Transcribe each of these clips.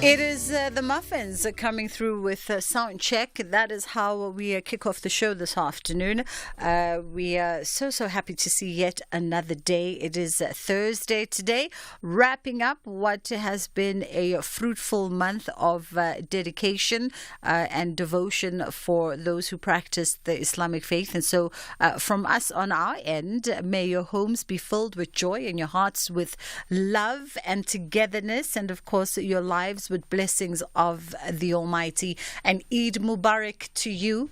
It is the Muffins coming through with sound check. That is how we kick off the show this afternoon. We are so happy to see yet another day. It is Thursday today, wrapping up what has been a fruitful month of dedication and devotion for those who practice the Islamic faith. And so from us on our end, may your homes be filled with joy and your hearts with love and togetherness, and of course your lives with blessings of the Almighty. And Eid Mubarak to you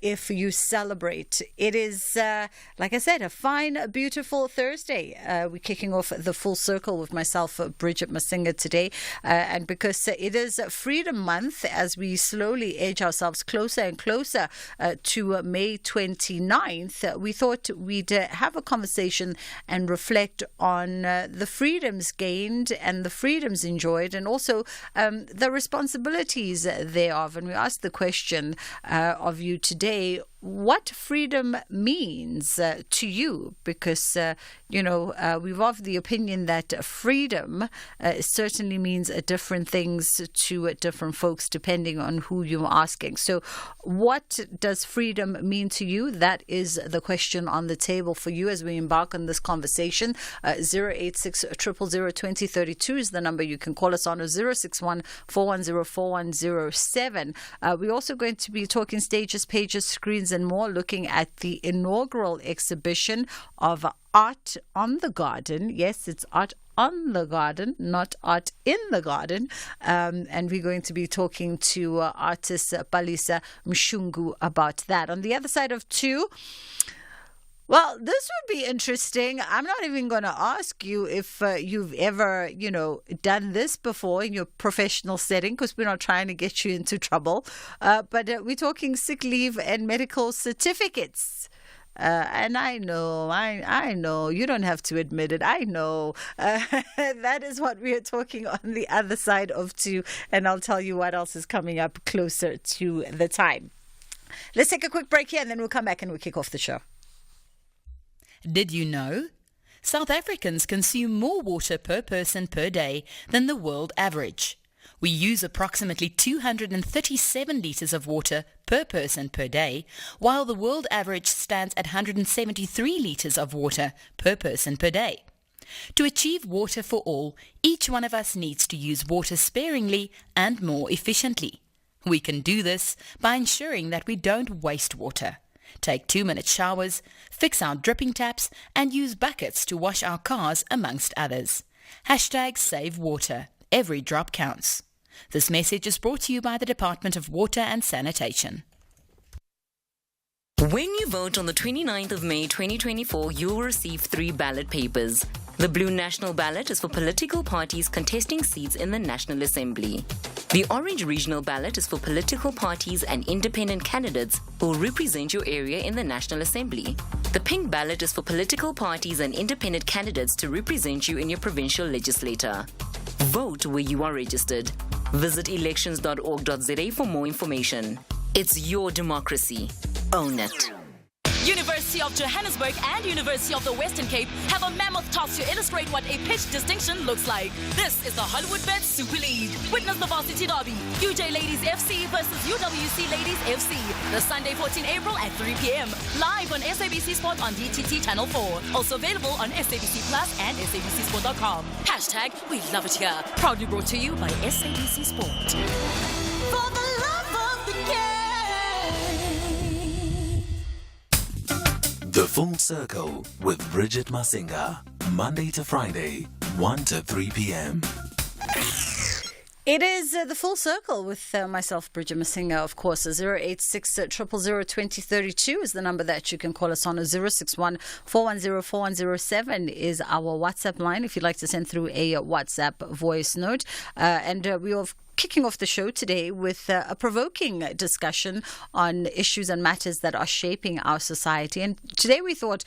if you celebrate. It is, like I said, a fine, beautiful Thursday. We're kicking off the full circle with myself, Bridget Masinga, today. And because it is Freedom Month, as we slowly edge ourselves closer and closer to May 29th, we thought we'd have a conversation and reflect on the freedoms gained and the freedoms enjoyed, and also the responsibilities thereof. And we asked the question of you today, what freedom means to you, because, we've of the opinion that freedom certainly means different things to different folks depending on who you're asking. So what does freedom mean to you? That is the question on the table for you as we embark on this conversation. 086 000 2032 is the number you can call us on, or 061 410 4107. We're also going to be talking stages, pages, screens, and more, looking at the inaugural exhibition of Art on the Garden. Yes, it's art on the garden, not art in the garden. And we're going to be talking to artist Palisa Mshungu about that. On the other side of two, well, this would be interesting. I'm not even going to ask you if you've ever, done this before in your professional setting, because we're not trying to get you into trouble. But we're talking sick leave and medical certificates. And I know, I know, you don't have to admit it. I know. That is what we are talking on the other side of two. And I'll tell you what else is coming up closer to the time. Let's take a quick break here, and then we'll come back and we'll kick off the show. Did you know? South Africans consume more water per person per day than the world average. We use approximately 237 litres of water per person per day, while the world average stands at 173 litres of water per person per day. To achieve water for all, each one of us needs to use water sparingly and more efficiently. We can do this by ensuring that we don't waste water. Take 2-minute showers, fix our dripping taps, and use buckets to wash our cars, amongst others. #SaveWater. Every drop counts. This message is brought to you by the Department of Water and Sanitation. When you vote on the 29th of May 2024, you will receive 3 ballot papers. The blue national ballot is for political parties contesting seats in the National Assembly. The orange regional ballot is for political parties and independent candidates who will represent your area in the National Assembly. The pink ballot is for political parties and independent candidates to represent you in your provincial legislature. Vote where you are registered. Visit elections.org.za for more information. It's your democracy. Own it. University of Johannesburg and University of the Western Cape have a mammoth task to illustrate what a pitch distinction looks like. This is the Hollywood Bet Super League. Witness the varsity derby, UJ Ladies FC versus UWC Ladies FC, the Sunday 14 April at 3 p.m. Live on SABC Sport on DTT Channel 4. Also available on SABC Plus and SABCSport.com. # We Love It Here. Proudly brought to you by SABC Sport. For the love of the game. The Full Circle with Bridget Masinga, Monday to Friday, 1 to 3 p.m. It is the Full Circle with myself, Bridget Masinga, of course. 086 000 2032 is the number that you can call us on. 061 410 4107 is our WhatsApp line if you'd like to send through a WhatsApp voice note. And we have kicking off the show today with a provoking discussion on issues and matters that are shaping our society. And today we thought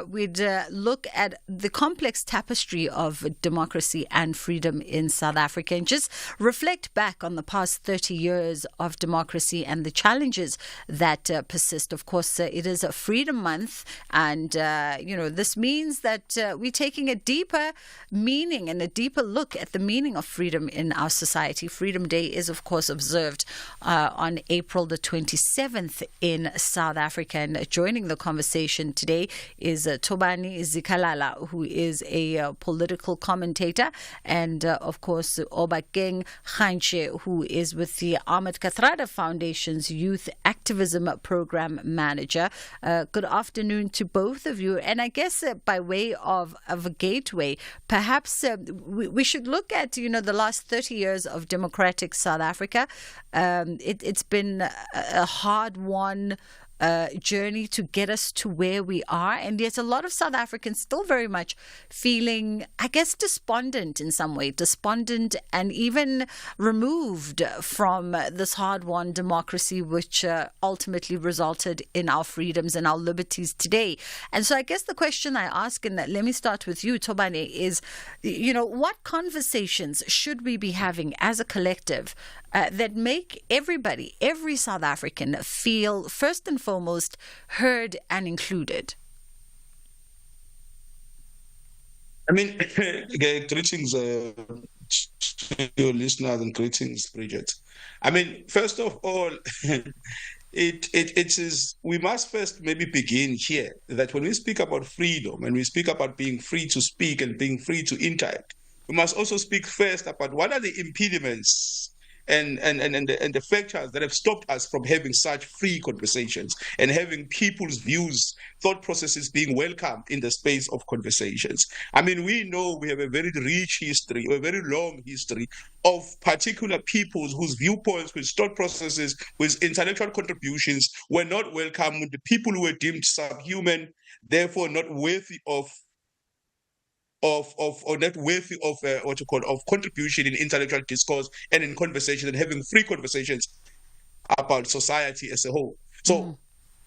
we'd look at the complex tapestry of democracy and freedom in South Africa and just reflect back on the past 30 years of democracy and the challenges that persist. Of course, it is a Freedom Month, and this means that we're taking a deeper meaning and a deeper look at the meaning of freedom in our society. Freedom Freedom Day is, of course, observed on April the 27th in South Africa. And joining the conversation today is Thobani Zikalala, who is a political commentator, and, of course, Obakeng Khanche, who is with the Ahmed Kathrada Foundation's Youth Activism Program Manager. Good afternoon to both of you. And I guess by way of a gateway, perhaps we should look at, the last 30 years of democratic South Africa. It's been a hard-won journey to get us to where we are, and yet a lot of South Africans still very much feeling, I guess, despondent in some way, despondent and even removed from this hard-won democracy, which ultimately resulted in our freedoms and our liberties today. And so I guess the question I ask, and let me start with you, Thobani, is, what conversations should we be having as a collective that make everybody, every South African, feel first and foremost heard and included? Greetings to your listeners and greetings, Bridget. First of all, it is, we must first maybe begin here that when we speak about freedom and we speak about being free to speak and being free to interact, we must also speak first about what are the impediments and the factors that have stopped us from having such free conversations and having people's views, thought processes being welcomed in the space of conversations. We know we have a very rich history, a very long history of particular peoples whose viewpoints, whose thought processes, whose intellectual contributions were not welcomed, the people who were deemed subhuman, therefore not worthy of contribution in intellectual discourse and in conversation and having free conversations about society as a whole. So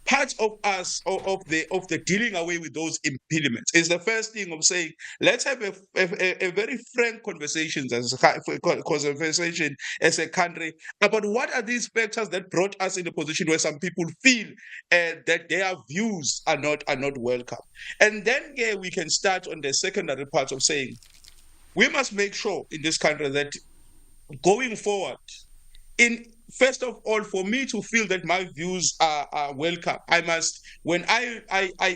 part of us of the dealing away with those impediments is the first thing of saying, let's have a very frank conversation as a country about what are these factors that brought us in a position where some people feel that their views are not welcome. And then we can start on the secondary part of saying, we must make sure in this country that going forward, first of all, for me to feel that my views are welcome, I must, when I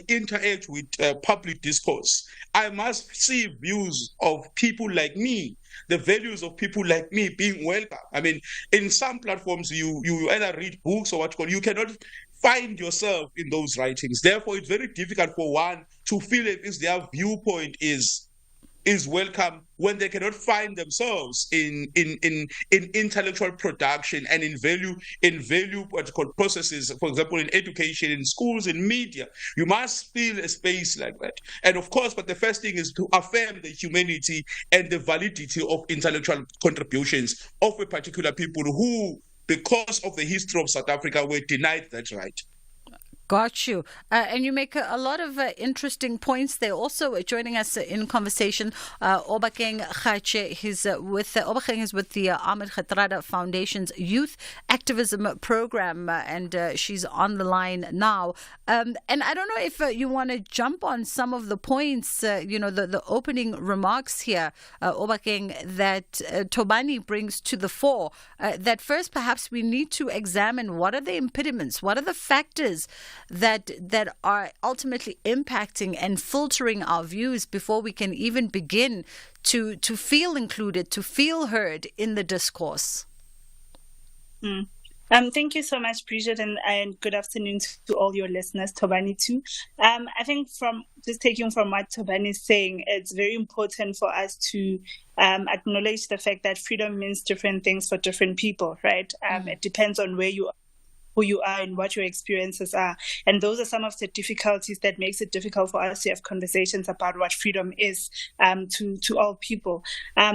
interact with public discourse, I must see views of people like me, the values of people like me being welcome. In some platforms, you either read books or you cannot find yourself in those writings. Therefore, it's very difficult for one to feel if their viewpoint is welcome when they cannot find themselves in intellectual production and in value processes, for example, in education, in schools, in media. You must feel a space like that. And of course, but the first thing is to affirm the humanity and the validity of intellectual contributions of a particular people who, because of the history of South Africa, were denied that right. Got you. And you make a lot of interesting points there. Also joining us in conversation, Obakeng Khanche. Obakeng is with the Ahmed Kathrada Foundation's Youth Activism Program, and she's on the line now. And I don't know if you want to jump on some of the points, the opening remarks here, Obakeng, that Thobani brings to the fore. That first, perhaps we need to examine what are the impediments, what are the factors that are ultimately impacting and filtering our views before we can even begin to feel included, to feel heard in the discourse. Thank you so much, Bridget, and good afternoon to all your listeners, Thobani too. I think from taking from what Thobani is saying, it's very important for us to acknowledge the fact that freedom means different things for different people, right? It depends on where you are, who you are, and what your experiences are. And those are some of the difficulties that makes it difficult for us to have conversations about what freedom is to all people.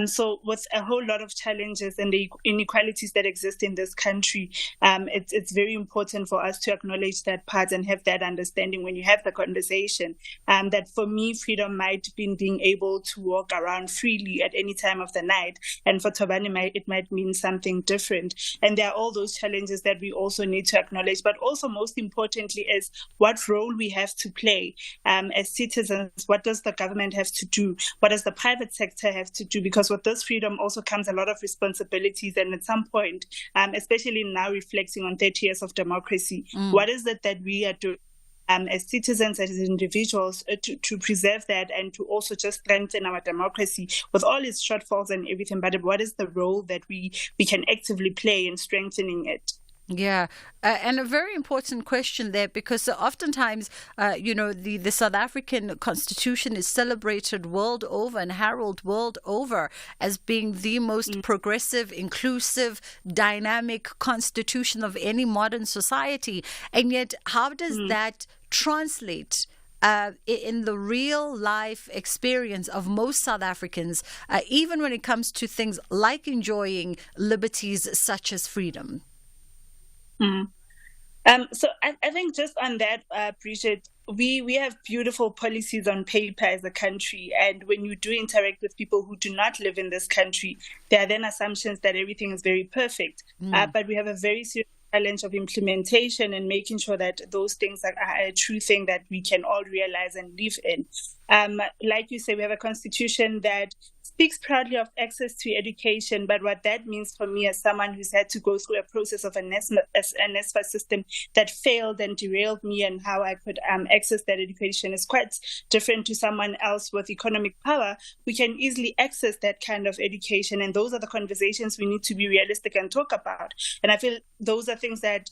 So with a whole lot of challenges and the inequalities that exist in this country, it's very important for us to acknowledge that part and have that understanding when you have the conversation. That for me, freedom might be being able to walk around freely at any time of the night. And for Thobani, it might mean something different. And there are all those challenges that we also need need to acknowledge, but also most importantly is what role we have to play as citizens. What does the government have to do? What does the private sector have to do? Because with this freedom also comes a lot of responsibilities, and at some point, especially now reflecting on 30 years of democracy, what is it that we are doing as citizens, as individuals, to preserve that and to also just strengthen our democracy with all its shortfalls and everything? But what is the role that we can actively play in strengthening it? Yeah, and a very important question there, because oftentimes, the South African Constitution is celebrated world over and heralded world over as being the most progressive, inclusive, dynamic constitution of any modern society. And yet, how does that translate in the real life experience of most South Africans, even when it comes to things like enjoying liberties such as freedom? So I think just on that, Bridget, we have beautiful policies on paper as a country. And when you do interact with people who do not live in this country, there are then assumptions that everything is very perfect. But we have a very serious challenge of implementation and making sure that those things are a true thing that we can all realize and live in. Like you say, we have a constitution that speaks proudly of access to education, but what that means for me as someone who's had to go through a process of a NSFAS system that failed and derailed me and how I could access that education is quite different to someone else with economic power who can easily access that kind of education. And those are the conversations we need to be realistic and talk about. And I feel those are things that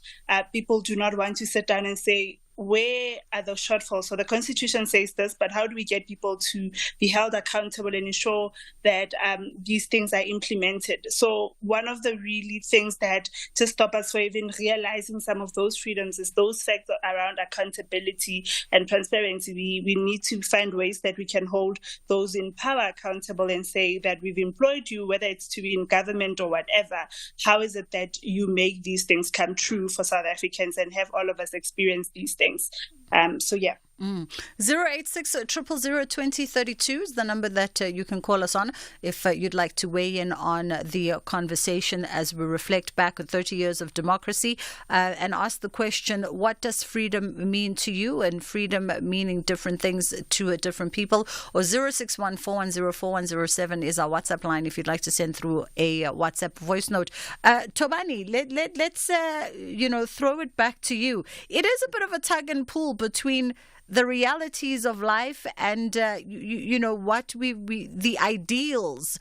people do not want to sit down and say, where are the shortfalls? So the Constitution says this, but how do we get people to be held accountable and ensure that these things are implemented? So one of the really things that to stop us from even realizing some of those freedoms is those facts around accountability and transparency. We need to find ways that we can hold those in power accountable and say that we've employed you, whether it's to be in government or whatever. How is it that you make these things come true for South Africans and have all of us experience these things? 086 000 2032 is the number that you can call us on if you'd like to weigh in on the conversation as we reflect back on 30 years of democracy and ask the question, what does freedom mean to you? And freedom meaning different things to different people. Or 0614104107 is our WhatsApp line if you'd like to send through a WhatsApp voice note. Tobani, let's throw it back to you. It is a bit of a tug and pull between the realities of life and what the ideals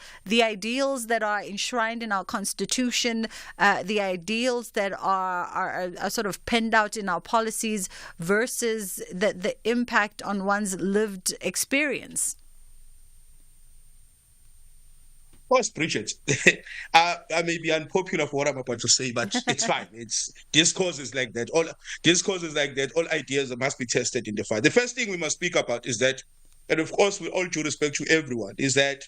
that are enshrined in our constitution, the ideals that are sort of penned out in our policies versus the impact on one's lived experience. Of course, Bridget. I may be unpopular for what I'm about to say, but it's fine. Discourse is like that. All ideas must be tested in the fire. The first thing we must speak about is that, and of course, with all due respect to everyone, is that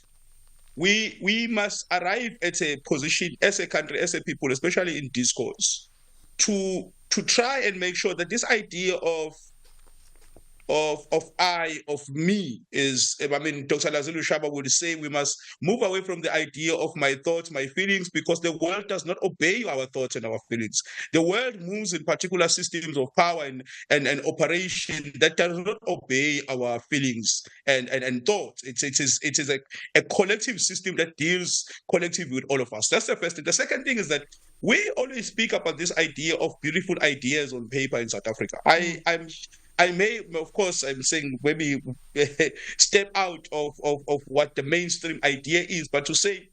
we must arrive at a position as a country, as a people, especially in discourse, to try and make sure that this idea of me is, Dr. Lazulu Shaba would say we must move away from the idea of my thoughts, my feelings, because the world does not obey our thoughts and our feelings. The world moves in particular systems of power and operation that does not obey our feelings and thoughts. It is a collective system that deals collectively with all of us. That's the first thing. The second thing is that we always speak about this idea of beautiful ideas on paper in South Africa. I may, of course, I'm saying maybe step out of what the mainstream idea is, but to say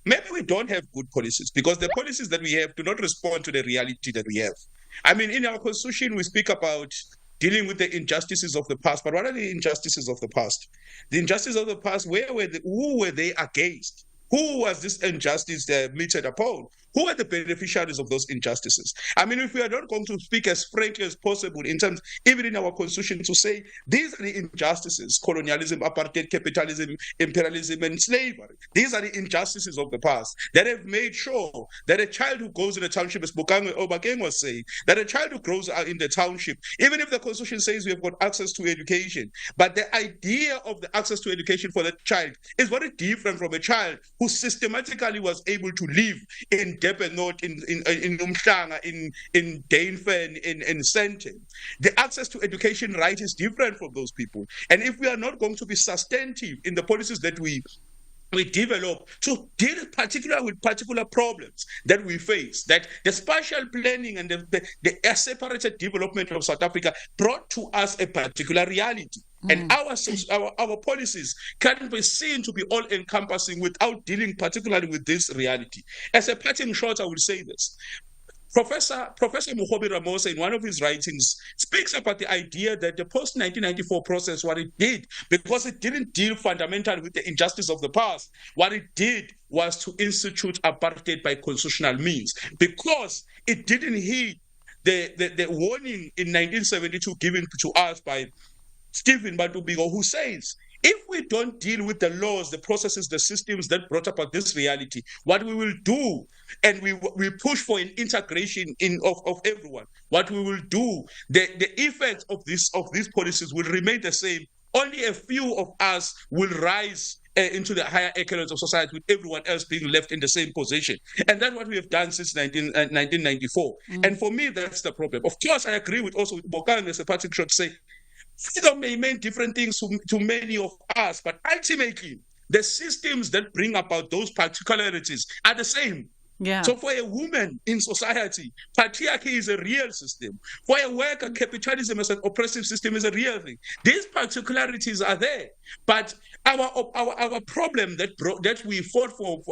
maybe we don't have good policies because the policies that we have do not respond to the reality that we have. In our constitution, we speak about dealing with the injustices of the past, but what are the injustices of the past? The injustices of the past, who were they against? Who was this injustice meted upon? Who are the beneficiaries of those injustices? If we are not going to speak as frankly as possible in terms, even in our constitution, to say these are the injustices, colonialism, apartheid, capitalism, imperialism, and slavery. These are the injustices of the past that have made sure that a child who goes in a township, as Bukang Obakeng was saying, that a child who grows in the township, even if the constitution says we have got access to education, but the idea of the access to education for that child is very different from a child who systematically was able to live in Durban North, in Umhlanga, in Dainfen, in Sandton. The access to education right is different from those people. And if we are not going to be substantive in the policies that we develop to deal particularly with particular problems that we face, that the spatial planning and the separated development of South Africa brought to us a particular reality. And our policies can't be seen to be all-encompassing without dealing particularly with this reality. As a parting shot, I will say this. Professor Muhobi Ramosa, in one of his writings, speaks about the idea that the post-1994 process, what it did, because it didn't deal fundamentally with the injustice of the past, what it did was to institute apartheid by constitutional means, because it didn't heed the warning in 1972 given to us by Stephen Batubigo, who says, if we don't deal with the laws, the processes, the systems that brought about this reality, what we will do, and we push for an integration of everyone, what we will do, the effects of these policies will remain the same. Only a few of us will rise into the higher echelons of society, with everyone else being left in the same position. And that's what we have done since 1994. And for me, that's the problem. Of course, I agree with Bokang as a party should say, freedom may mean different things to many of us, but ultimately, the systems that bring about those particularities are the same. Yeah. So for a woman in society, patriarchy is a real system. For a worker, capitalism as an oppressive system is a real thing. These particularities are there, but our problem that we fought for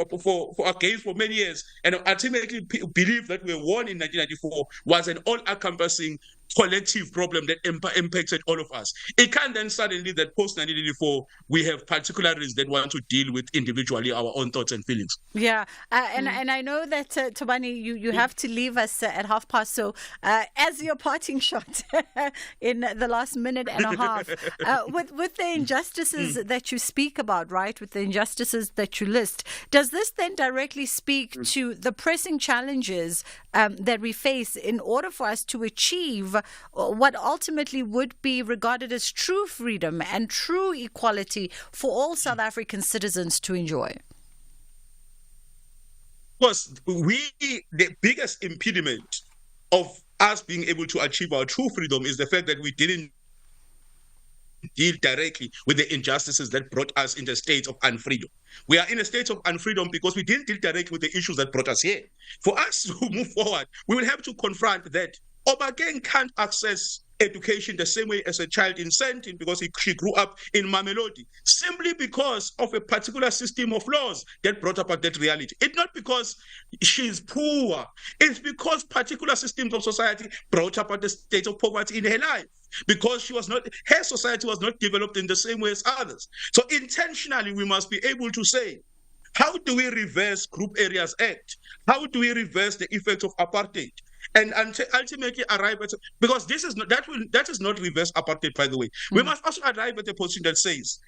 against for many years, and ultimately believe that we won in 1994, was an all-encompassing collective problem that impacted all of us. It can't then suddenly that post-1984 we have particularities that want to deal with individually our own thoughts and feelings. Yeah, and I know that Tobani, you have to leave us at past. So as your parting shot in the last minute and a half, with the injustices that you speak about, right, with the injustices that you list, does this then directly speak to the pressing challenges that we face in order for us to achieve what ultimately would be regarded as true freedom and true equality for all South African citizens to enjoy? Because the biggest impediment of us being able to achieve our true freedom is the fact that we didn't deal directly with the injustices that brought us in the state of unfreedom. We are in a state of unfreedom because we didn't deal directly with the issues that brought us here. For us to move forward, we will have to confront that Obagain can't access education the same way as a child in Sandton because she grew up in Mamelodi, simply because of a particular system of laws that brought about that reality. It's not because she's poor, it's because particular systems of society brought about the state of poverty in her life, because her society was not developed in the same way as others. So intentionally, we must be able to say, how do we reverse Group Areas Act? How do we reverse the effects of apartheid? And ultimately arrive at, because that is not reverse apartheid, by the way. We must also arrive at a position that says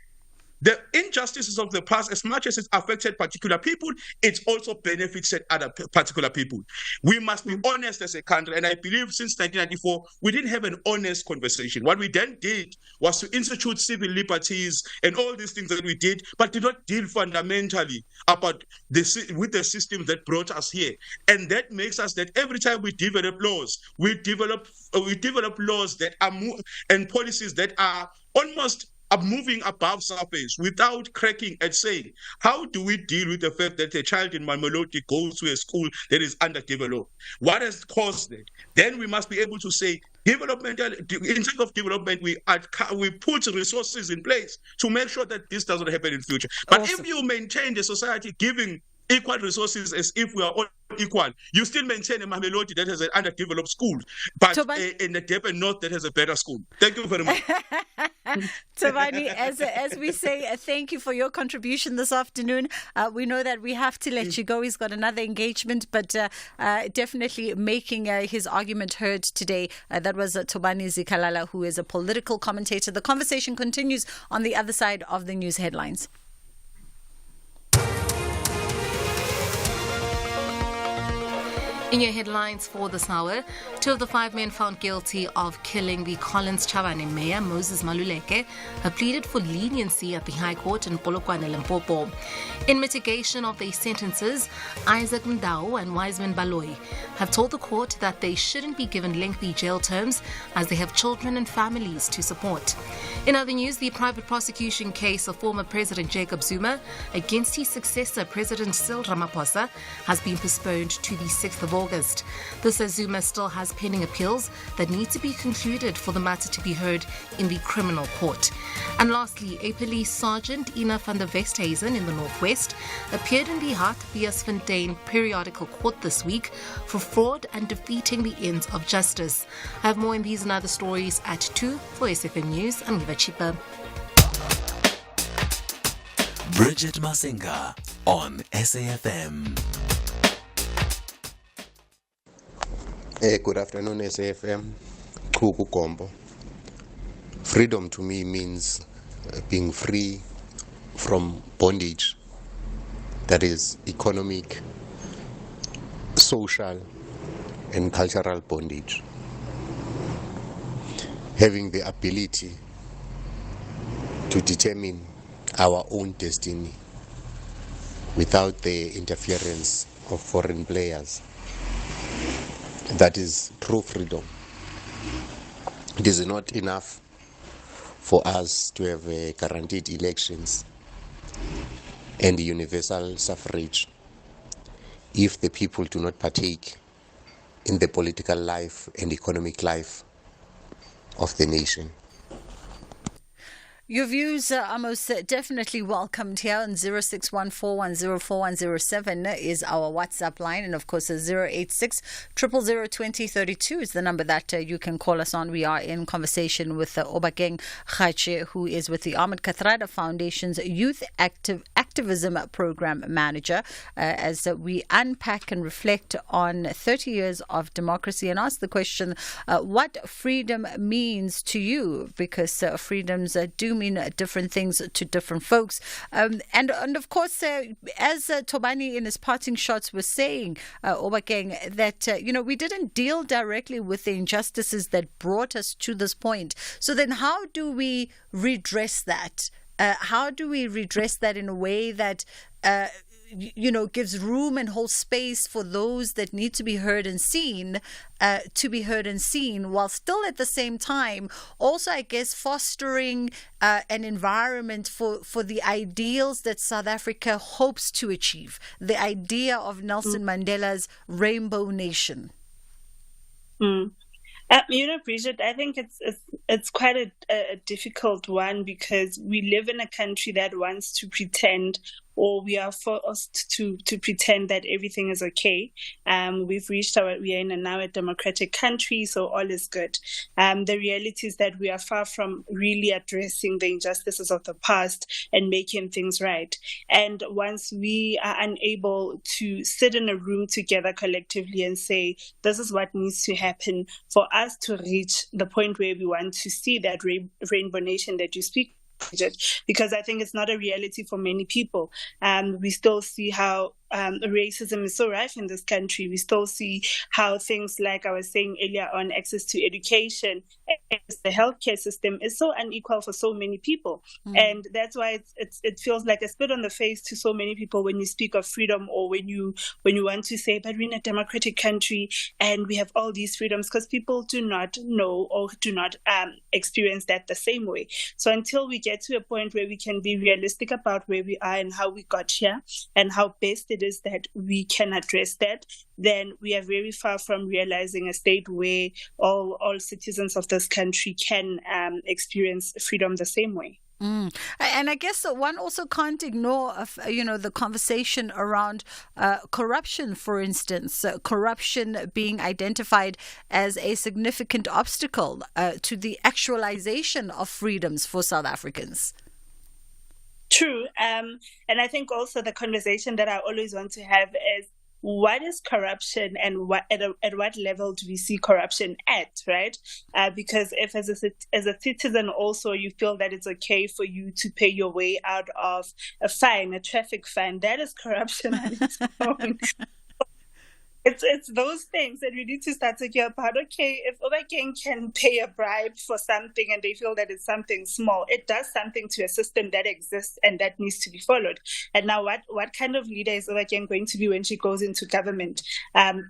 the injustices of the past, as much as it affected particular people, it also benefited other particular people. We must be honest as a country, and I believe since 1994, we didn't have an honest conversation. What we then did was to institute civil liberties and all these things that we did, but did not deal fundamentally with the system that brought us here. And that makes us that every time we develop laws, we develop laws that are and policies that are almost moving above surface without cracking and saying, how do we deal with the fact that a child in Mamelodi goes to a school that is underdeveloped? What has caused that? Then we must be able to say, in terms of development, we put resources in place to make sure that this doesn't happen in future. But if you maintain the society giving equal resources as if we are all equal, you still maintain a Mamelodi that has an underdeveloped school, but in the Durban North that has a better school. Thank you very much. Tobani, as we say, thank you for your contribution this afternoon. We know that we have to let you go. He's got another engagement, but definitely making his argument heard today. That was Tobani Zikalala, who is a political commentator. The conversation continues on the other side of the news headlines. In your headlines for this hour, 2 of the 5 men found guilty of killing the Collins Chavane mayor, Moses Maluleke, have pleaded for leniency at the High Court in Polokwane, Limpopo. In mitigation of their sentences, Isaac Ndao and Wiseman Baloyi have told the court that they shouldn't be given lengthy jail terms as they have children and families to support. In other news, the private prosecution case of former President Jacob Zuma against his successor, President Cyril Ramaphosa, has been postponed to the 6th of August. This as Zuma still has pending appeals that need to be concluded for the matter to be heard in the criminal court. And lastly, a police sergeant, Ina van der Westhuizen in the Northwest, appeared in the Hartbeesfontein periodical court this week for fraud and defeating the ends of justice. I have more in these and other stories at 2 for SFM News. I'm Liva Chipa. Bridget Masinga on SAFM. Good afternoon, SAFM. Kuku Kombo. Freedom to me means being free from bondage, that is economic, social, and cultural bondage. Having the ability to determine our own destiny without the interference of foreign players. That is true freedom. It is not enough for us to have guaranteed elections and universal suffrage if the people do not partake in the political life and economic life of the nation. Your views are most definitely welcomed here on 0614104107 is our WhatsApp line, and of course 086 000 2032 is the number that you can call us on. We are in conversation with Obakeng Khache, who is with the Ahmed Kathrada Foundation's Youth Activism Program Manager, as we unpack and reflect on 30 years of democracy and ask the question, what freedom means to you, because freedoms do mean different things to different folks. And of course, as Tobani in his parting shots was saying, Obakeng, that, we didn't deal directly with the injustices that brought us to this point. So then how do we redress that? How do we redress that in a way that gives room and holds space for those that need to be heard and seen, while still at the same time also, I guess, fostering an environment for the ideals that South Africa hopes to achieve, the idea of Nelson Mandela's rainbow nation? Bridget, I think it's quite a difficult one, because we live in a country that wants to pretend, or we are forced to pretend that everything is okay. We are in now a democratic country, so all is good. The reality is that we are far from really addressing the injustices of the past and making things right. And once we are unable to sit in a room together collectively and say, this is what needs to happen for us to reach the point where we want to see that rainbow nation that you speak, because I think it's not a reality for many people. We still see how racism is so rife in this country. We still see how things like I was saying earlier on, access to education, the healthcare system is so unequal for so many people. And that's why it feels like a spit on the face to so many people when you speak of freedom, or when you want to say, but we're in a democratic country and we have all these freedoms, because people do not know or do not experience that the same way. So until we get to a point where we can be realistic about where we are and how we got here and how best it is that we can address that, then we are very far from realizing a state where all citizens of this country can experience freedom the same way. And I guess one also can't ignore, the conversation around corruption, for instance, corruption being identified as a significant obstacle to the actualization of freedoms for South Africans. True. And I think also the conversation that I always want to have is, what is corruption, and at what level do we see corruption at, right? Because if as a citizen also you feel that it's okay for you to pay your way out of a fine, a traffic fine, that is corruption on its own. It's those things that we need to start thinking about. Okay, if Obakeng can pay a bribe for something and they feel that it's something small, it does something to a system that exists and that needs to be followed. And now, what kind of leader is Obakeng going to be when she goes into government?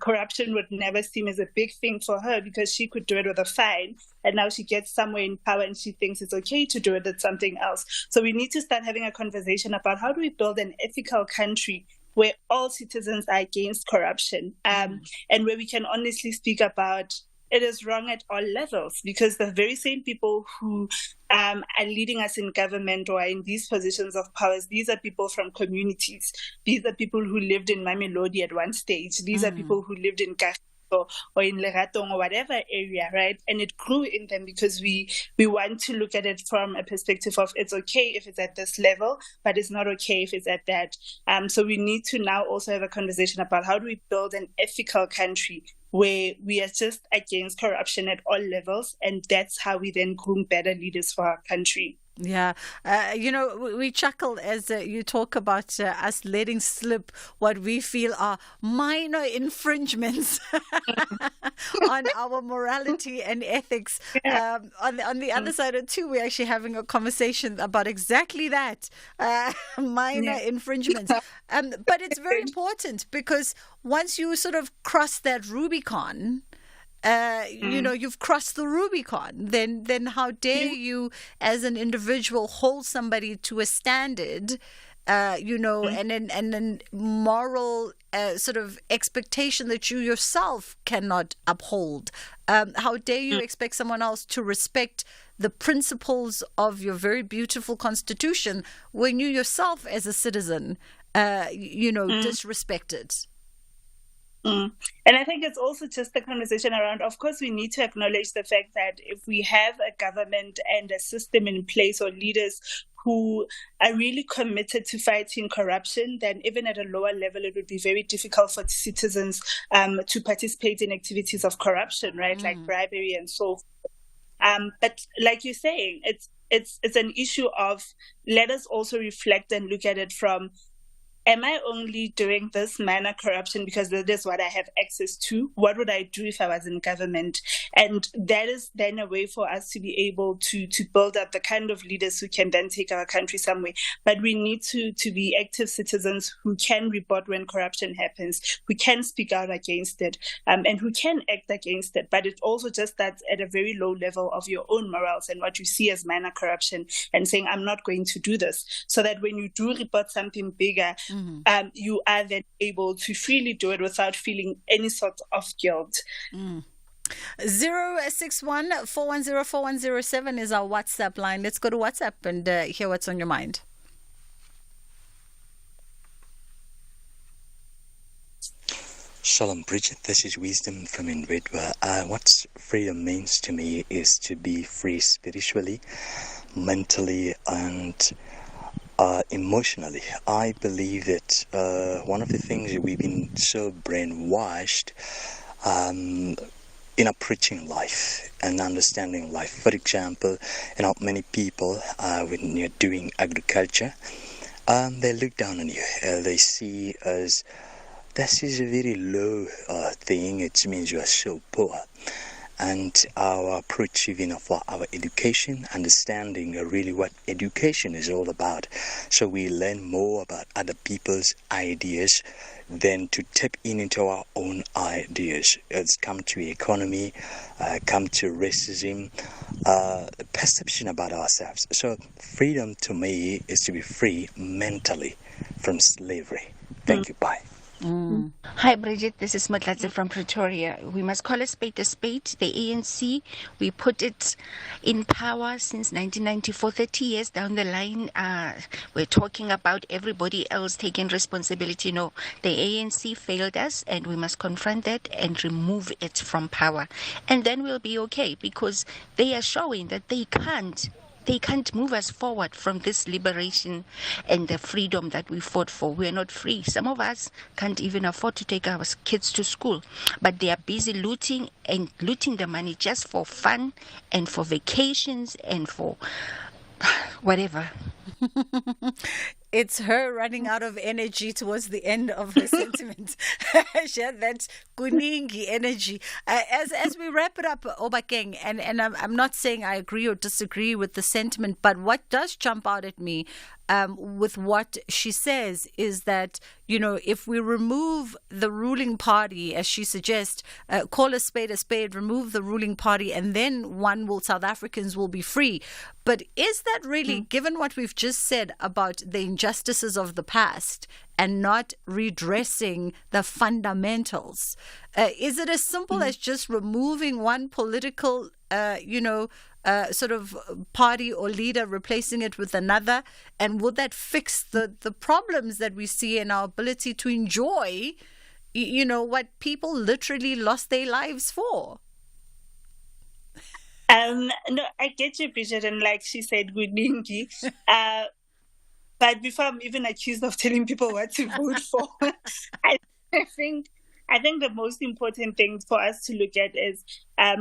Corruption would never seem as a big thing for her because she could do it with a fine. And now she gets somewhere in power and she thinks it's okay to do it with something else. So we need to start having a conversation about how do we build an ethical country where all citizens are against corruption, and where we can honestly speak about it is wrong at all levels, because the very same people who are leading us in government or are in these positions of powers, these are people from communities. These are people who lived in Mamelodi at one stage. These are people who lived in or in Leratong or whatever area, right? And it grew in them because we want to look at it from a perspective of it's okay if it's at this level, but it's not okay if it's at that. So we need to now also have a conversation about how do we build an ethical country where we are just against corruption at all levels, and that's how we then groom better leaders for our country. Yeah. We chuckle as you talk about us letting slip what we feel are minor infringements on our morality and ethics. On the other side of too, we're actually having a conversation about exactly that, minor infringements. But it's very important because once you sort of cross that Rubicon, you've crossed the Rubicon. Then how dare you, as an individual, hold somebody to a standard, and then moral sort of expectation that you yourself cannot uphold. How dare you expect someone else to respect the principles of your very beautiful Constitution when you yourself, as a citizen, disrespect it? And I think it's also just the conversation around, of course, we need to acknowledge the fact that if we have a government and a system in place or leaders who are really committed to fighting corruption, then even at a lower level, it would be very difficult for citizens to participate in activities of corruption, right? Like bribery and so forth. But like you're saying, it's an issue of let us also reflect and look at it from, am I only doing this minor corruption because that is what I have access to? What would I do if I was in government? And that is then a way for us to be able to build up the kind of leaders who can then take our country somewhere. But we need to be active citizens who can report when corruption happens, who can speak out against it, and who can act against it. But it also just starts at a very low level of your own morals and what you see as minor corruption, and saying, I'm not going to do this. So that when you do report something bigger, you are then able to freely do it without feeling any sort of guilt. 061 410 4107 is our WhatsApp line. Let's go to WhatsApp and hear what's on your mind. Shalom, Bridget. This is Wisdom from Inredwa. What freedom means to me is to be free spiritually, mentally, and emotionally. I believe that one of the things that we've been so brainwashed in approaching life and understanding life. For example, many people when you're doing agriculture, they look down on you. They see as this is a very low thing. It means you are so poor. And our approach even for our education, understanding really what education is all about. So we learn more about other people's ideas than to tap into our own ideas. It's come to economy, come to racism, perception about ourselves. So freedom to me is to be free mentally from slavery. Thank you. Bye. Hi, Bridget. This is Motlatse from Pretoria. We must call a spade a spade. The ANC, we put it in power since 1994, 30 years down the line. We're talking about everybody else taking responsibility. No, the ANC failed us, and we must confront that and remove it from power. And then we'll be okay, because they are showing that they can't move us forward from this liberation and the freedom that we fought for. We're not free. Some of us can't even afford to take our kids to school, but they are busy looting the money just for fun and for vacations and for whatever. It's her running out of energy towards the end of her sentiment. She had that kuningi energy. As we wrap it up, Obakeng, and I'm not saying I agree or disagree with the sentiment, but what does jump out at me with what she says is that, if we remove the ruling party, as she suggests, call a spade, remove the ruling party, and then South Africans will be free. But is that really, given what we've just said about the injustices of the past and not redressing the fundamentals, is it as simple as just removing one political, sort of party or leader, replacing it with another? And would that fix the problems that we see in our ability to enjoy, what people literally lost their lives for? No, I get you, Bridget, and like she said, good ningi. But before I'm even accused of telling people what to vote for, I think the most important thing for us to look at is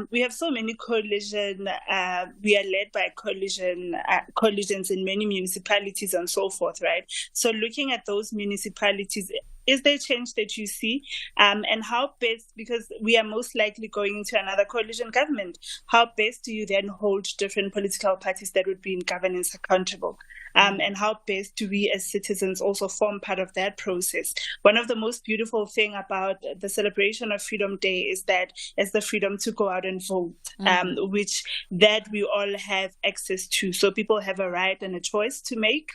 we have so many coalition. We are led by coalitions in many municipalities and so forth, right? So looking at those municipalities, is there change that you see? And how best, because we are most likely going into another coalition government, how best do you then hold different political parties that would be in governance accountable? And how best do we as citizens also form part of that process? One of the most beautiful things about the celebration of Freedom Day is that it's the freedom to go out and vote, which that we all have access to. So people have a right and a choice to make.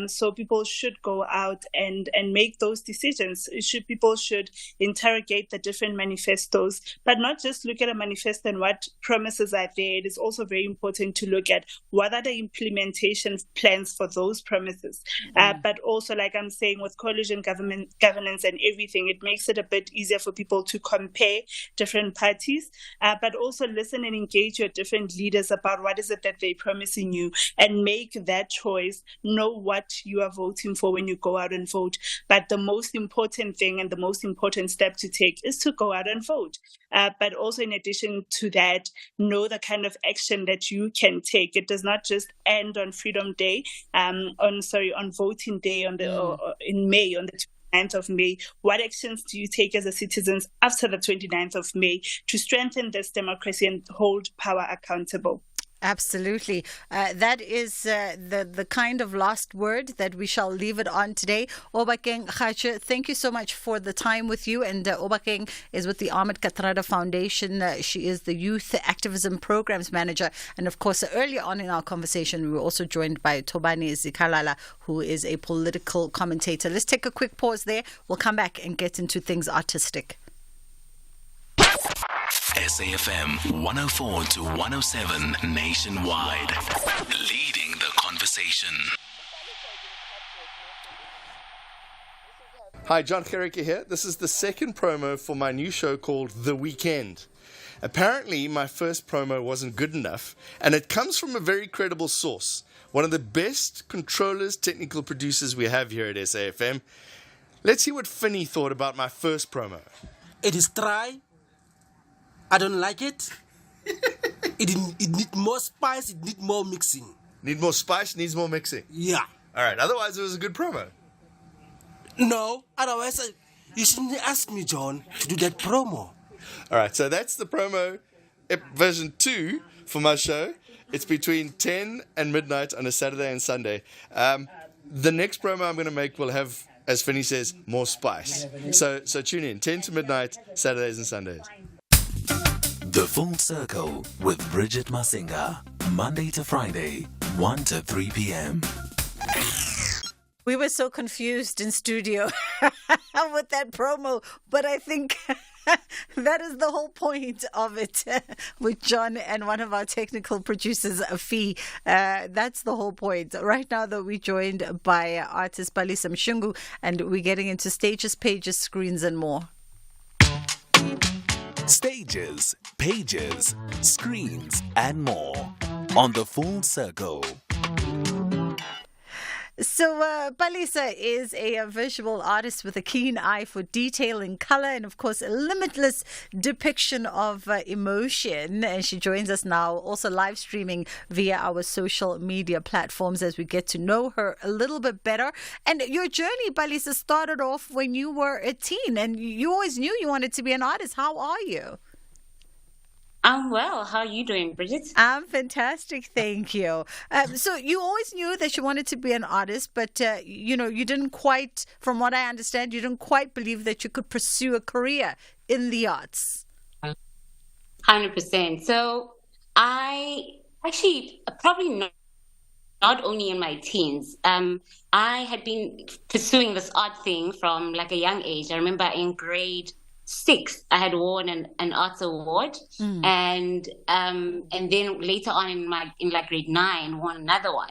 So people should go out and make those decisions. People should interrogate the different manifestos, but not just look at a manifesto and what promises are there. It is also very important to look at what are the implementation plans for those promises. But also, like I'm saying, with coalition governance and everything, it makes it a bit easier for people to compare different parties, but also listen and engage your different leaders about what is it that they're promising you and make that choice. Know what you are voting for when you go out and vote. But the most important thing and the most important step to take is to go out and vote. But also, in addition to that, know the kind of action that you can take. It does not just end on Freedom Day, on Voting Day in May, on the 29th of May. What actions do you take as a citizen after the 29th of May to strengthen this democracy and hold power accountable? Absolutely. That is the kind of last word that we shall leave it on today. Obakeng Khache, thank you so much for the time with you. And Obakeng is with the Ahmed Kathrada Foundation. She is the Youth Activism Programs Manager. And of course, earlier on in our conversation, we were also joined by Thobani Zikalala, who is a political commentator. Let's take a quick pause there. We'll come back and get into things artistic. SAFM 104 to 107 nationwide. Leading the conversation. Hi, John Gericke here. This is the second promo for my new show called The Weekend. Apparently, my first promo wasn't good enough, and it comes from a very credible source. One of the best controllers, technical producers we have here at SAFM. Let's see what Finney thought about my first promo. It is dry. I don't like it. It needs more spice. It needs more mixing. Need more spice, needs more mixing. Yeah. All right. Otherwise, it was a good promo. No. Otherwise, you shouldn't ask me, John, to do that promo. All right. So that's the promo version 2 for my show. It's between 10 and midnight on a Saturday and Sunday. The next promo I'm going to make will have, as Finney says, more spice. So tune in. 10 to midnight, Saturdays and Sundays. The Full Circle with Bridget Masinga. Monday to Friday, 1 to 3 p.m. We were so confused in studio with that promo, but I think that is the whole point of it with John and one of our technical producers, Afi. That's the whole point. Right now, though, we're joined by artist Palisa Mshungu, and we're getting into stages, pages, screens, and more. Stages, pages, screens, and more on The Full Circle. So, Palisa is a visual artist with a keen eye for detail and color, and of course, a limitless depiction of emotion. And she joins us now, also live streaming via our social media platforms as we get to know her a little bit better. And your journey, Palisa, started off when you were a teen, and you always knew you wanted to be an artist. How are you? I'm well. How are you doing, Bridget? I'm fantastic, thank you. So you always knew that you wanted to be an artist, but you didn't quite, from what I understand, you didn't quite believe that you could pursue a career in the arts. 100%. So I actually probably not only in my teens. I had been pursuing this art thing from like a young age. I remember in grade 6, I had won an arts award, and then later on in grade 9, won another one.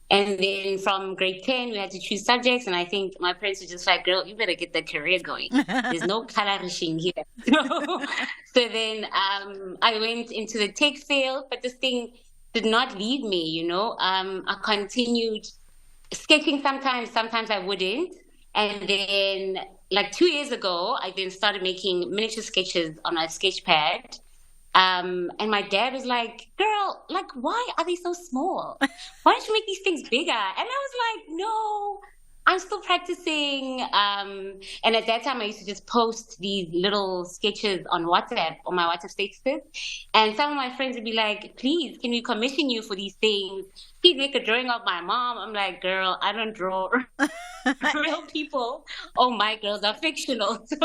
And then from grade 10, we had to choose subjects, and I think my parents were just like, "Girl, you better get the career going. There's no color regime here." So then I went into the tech field, but this thing did not lead me. I continued sketching sometimes I wouldn't. And then, like 2 years ago, I then started making miniature sketches on a sketch pad. And my dad was like, "Girl, like, why are they so small? Why don't you make these things bigger?" And I was like, "No, I'm still practicing." And at that time, I used to just post these little sketches on WhatsApp, on my WhatsApp statuses. And some of my friends would be like, "Please, can we commission you for these things? Please make a drawing of my mom." I'm like, "Girl, I don't draw real people. All my girls are fictional." So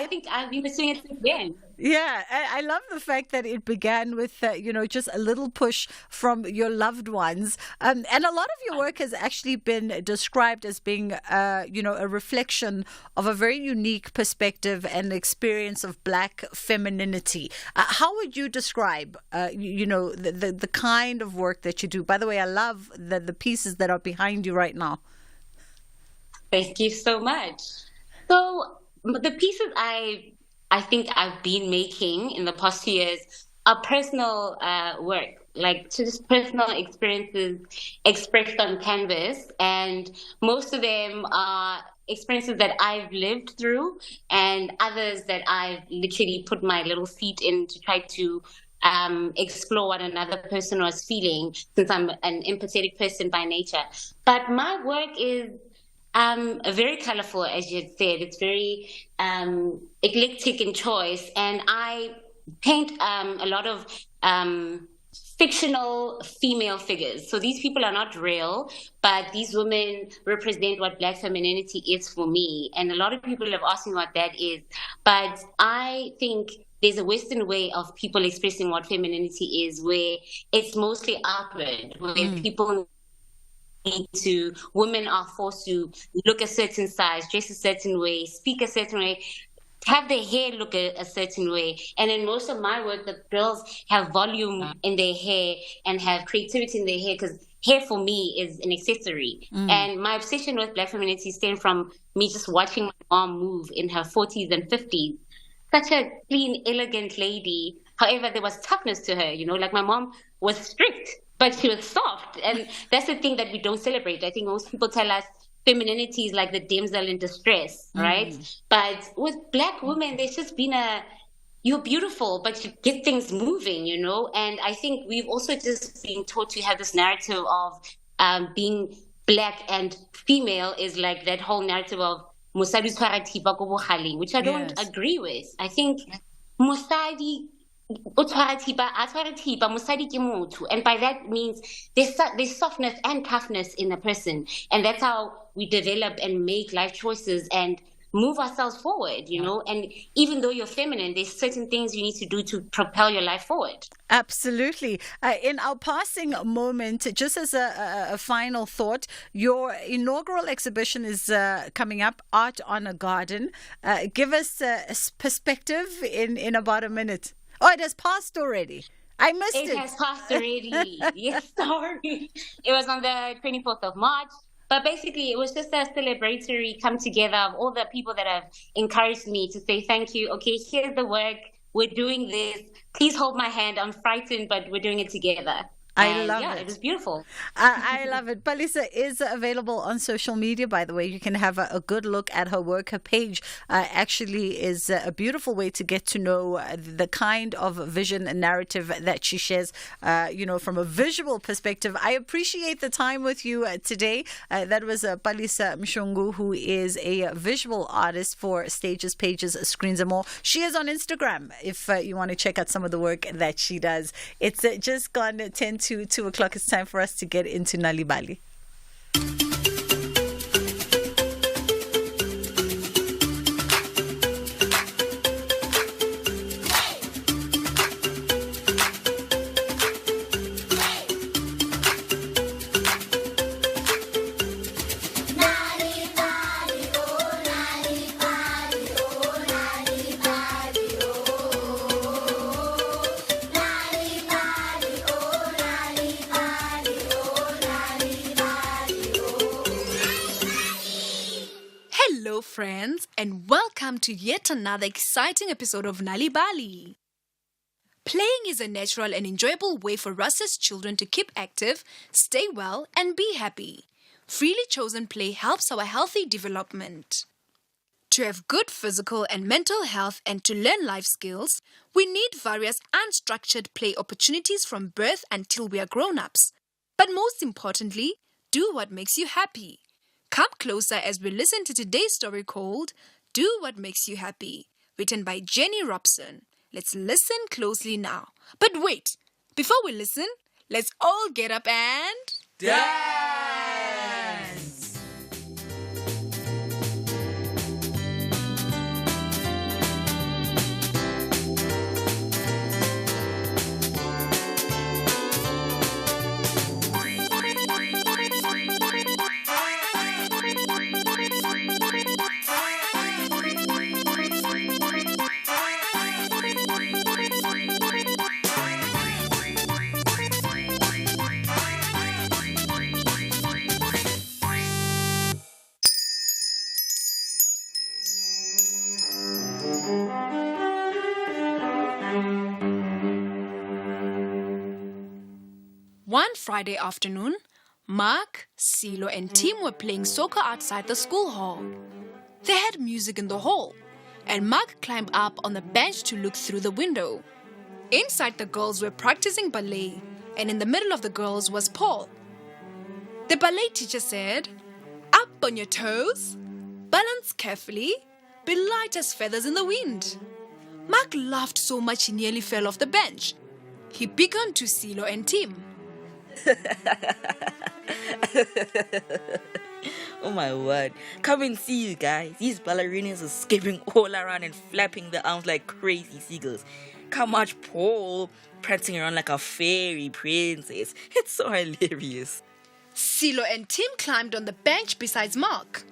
I think I've been pursuing it since then. Yeah, I love the fact that it began with, just a little push from your loved ones. And a lot of your work has actually been described as being, a reflection of a very unique perspective and experience of Black femininity. How would you describe, the kind of work that you do? By the way, I love the pieces that are behind you right now. Thank you so much. So the pieces I think I've been making in the past 2 years are personal work, like just personal experiences expressed on canvas. And most of them are experiences that I've lived through and others that I've literally put my little feet in to try to explore what another person was feeling, since I'm an empathetic person by nature. But my work is very colorful, as you had said. It's very eclectic in choice, and I paint a lot of fictional female figures. So these people are not real, but these women represent what Black femininity is for me. And a lot of people have asked me what that is. But I think there's a Western way of people expressing what femininity is, where it's mostly outward, where people women are forced to look a certain size, dress a certain way, speak a certain way, have their hair look a certain way. And in most of my work, the girls have volume in their hair and have creativity in their hair, because hair for me is an accessory. And my obsession with Black femininity stemmed from me just watching my mom move in her 40s and 50s. Such a clean, elegant lady. However, there was toughness to her, like my mom was strict, but she was soft. And that's the thing that we don't celebrate. I think most people tell us femininity is like the damsel in distress, right? But with Black women, there's just been you're beautiful, but you get things moving, And I think we've also just been taught to have this narrative of being Black and female is like that whole narrative of mosadi tshwara thipa ko bogaleng, which I don't agree with. I think mosadi o tshwara thipa, a tshwara thipa, mosadi ke motho. And by that means there's softness and toughness in a person. And that's how we develop and make life choices and move ourselves forward, And even though you're feminine, there's certain things you need to do to propel your life forward. Absolutely. In our passing moment, just as a final thought, your inaugural exhibition is coming up, Art on a Garden. Give us a perspective in about a minute. Oh, it has passed already. I missed it. It has passed already. Yes, sorry. It was on the 24th of March. But basically, it was just a celebratory come together of all the people that have encouraged me to say, thank you. Okay, here's the work. We're doing this. Please hold my hand. I'm frightened, but we're doing it together. I love yeah, it. it was beautiful. I love it. Palisa is available on social media, by the way. You can have a good look at her work. Her page actually is a beautiful way to get to know the kind of vision and narrative that she shares, from a visual perspective. I appreciate the time with you today. That was Palisa Mshungu, who is a visual artist for Stages, Pages, Screens and More. She is on Instagram if you want to check out some of the work that she does. It's just gone 10 to 2 o'clock. It's time for us to get into Nalibali. Hello, friends, and welcome to yet another exciting episode of Nali Bali. Playing is a natural and enjoyable way for us as children to keep active, stay well, and be happy. Freely chosen play helps our healthy development. To have good physical and mental health and to learn life skills, we need various unstructured play opportunities from birth until we are grown-ups. But most importantly, do what makes you happy. Come closer as we listen to today's story called Do What Makes You Happy, written by Jenny Robson. Let's listen closely now. But wait, before we listen, let's all get up and dance! One Friday afternoon, Mark, Silo, and Tim were playing soccer outside the school hall. They had music in the hall, and Mark climbed up on the bench to look through the window. Inside, the girls were practicing ballet, and in the middle of the girls was Paul. The ballet teacher said, "Up on your toes, balance carefully, be light as feathers in the wind." Mark laughed so much he nearly fell off the bench. He beckoned to Silo and Tim. Oh my word. Come and see you guys. These ballerinas are skipping all around and flapping their arms like crazy seagulls. Come watch Paul prancing around like a fairy princess. It's so hilarious. Silo and Tim climbed on the bench beside Mark.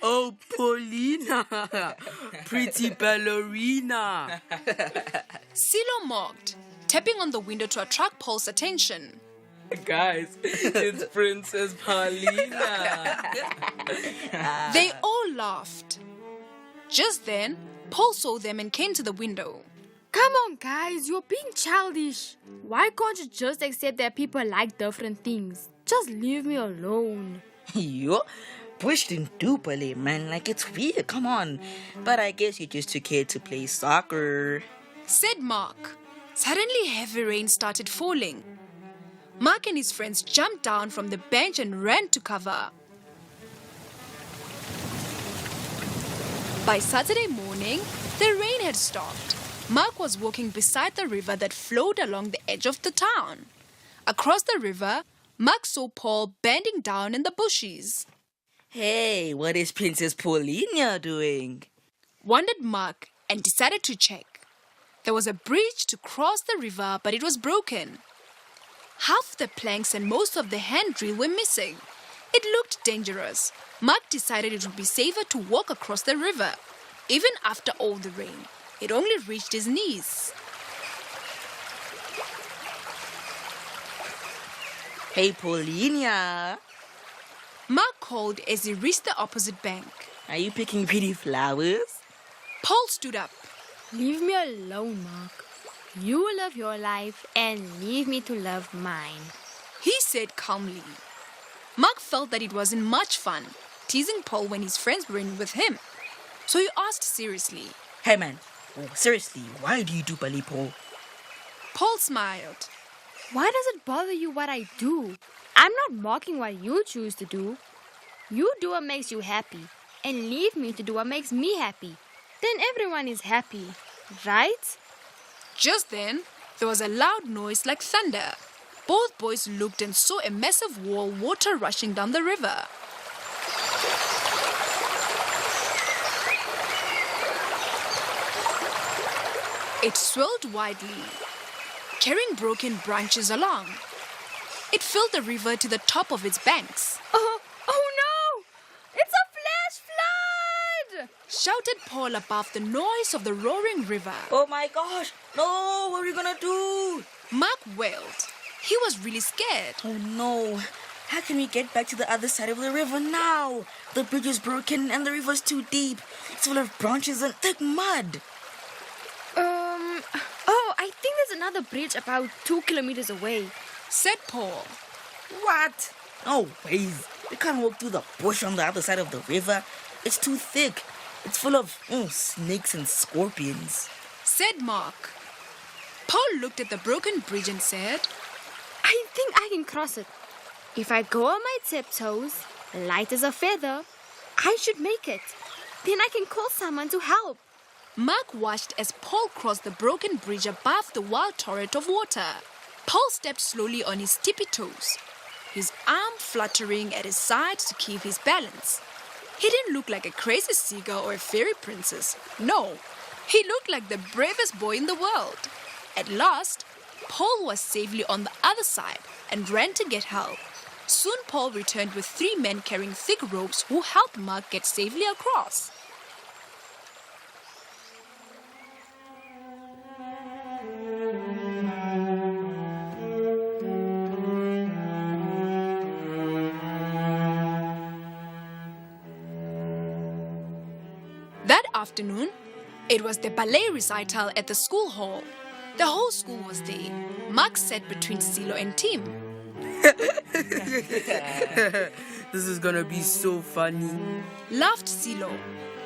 Oh, Paulina, pretty ballerina. Silo mocked, tapping on the window to attract Paul's attention. Guys, it's Princess Paulina. They all laughed. Just then, Paul saw them and came to the window. Come on, guys, you're being childish. Why can't you just accept that people like different things? Just leave me alone. Yo, Bush didn't do ballet, man. Like, it's weird, come on. But I guess you just took care to play soccer, said Mark. Suddenly, heavy rain started falling. Mark and his friends jumped down from the bench and ran to cover. By Saturday morning, the rain had stopped. Mark was walking beside the river that flowed along the edge of the town. Across the river, Mark saw Paul bending down in the bushes. Hey, what is Princess Paulina doing? Wondered Mark and decided to check. There was a bridge to cross the river, but it was broken. Half the planks and most of the handrail were missing. It looked dangerous. Mark decided it would be safer to walk across the river. Even after all the rain, it only reached his knees. Hey, Paulina. Mark called as he reached the opposite bank. Are you picking pretty flowers? Paul stood up. Leave me alone, Mark. You live your life and leave me to live mine. He said calmly. Mark felt that it wasn't much fun teasing Paul when his friends were in with him. So he asked seriously. Hey man, seriously, why do you do ballet, Paul? Paul smiled. Why does it bother you what I do? I'm not mocking what you choose to do. You do what makes you happy and leave me to do what makes me happy. Then everyone is happy, right? Just then, there was a loud noise like thunder. Both boys looked and saw a massive wall of water rushing down the river. It swirled widely, carrying broken branches along. It filled the river to the top of its banks. Oh no! It's a flash flood! Shouted Paul above the noise of the roaring river. Oh my gosh! No! What are we gonna do? Mark wailed. He was really scared. Oh no! How can we get back to the other side of the river now? The bridge is broken and the river's too deep. It's full of branches and thick mud. I think there's another bridge about 2 kilometers away, said Paul. What? No ways. We can't walk through the bush on the other side of the river. It's too thick. It's full of snakes and scorpions, said Mark. Paul looked at the broken bridge and said, I think I can cross it. If I go on my tiptoes, light as a feather, I should make it. Then I can call someone to help. Mark watched as Paul crossed the broken bridge above the wild torrent of water. Paul stepped slowly on his tippy toes, his arm fluttering at his side to keep his balance. He didn't look like a crazy seagull or a fairy princess. No, he looked like the bravest boy in the world. At last, Paul was safely on the other side and ran to get help. Soon Paul returned with 3 men carrying thick ropes who helped Mark get safely across. That afternoon, it was the ballet recital at the school hall. The whole school was there. Mark sat between Silo and Tim. This is gonna be so funny, laughed Silo.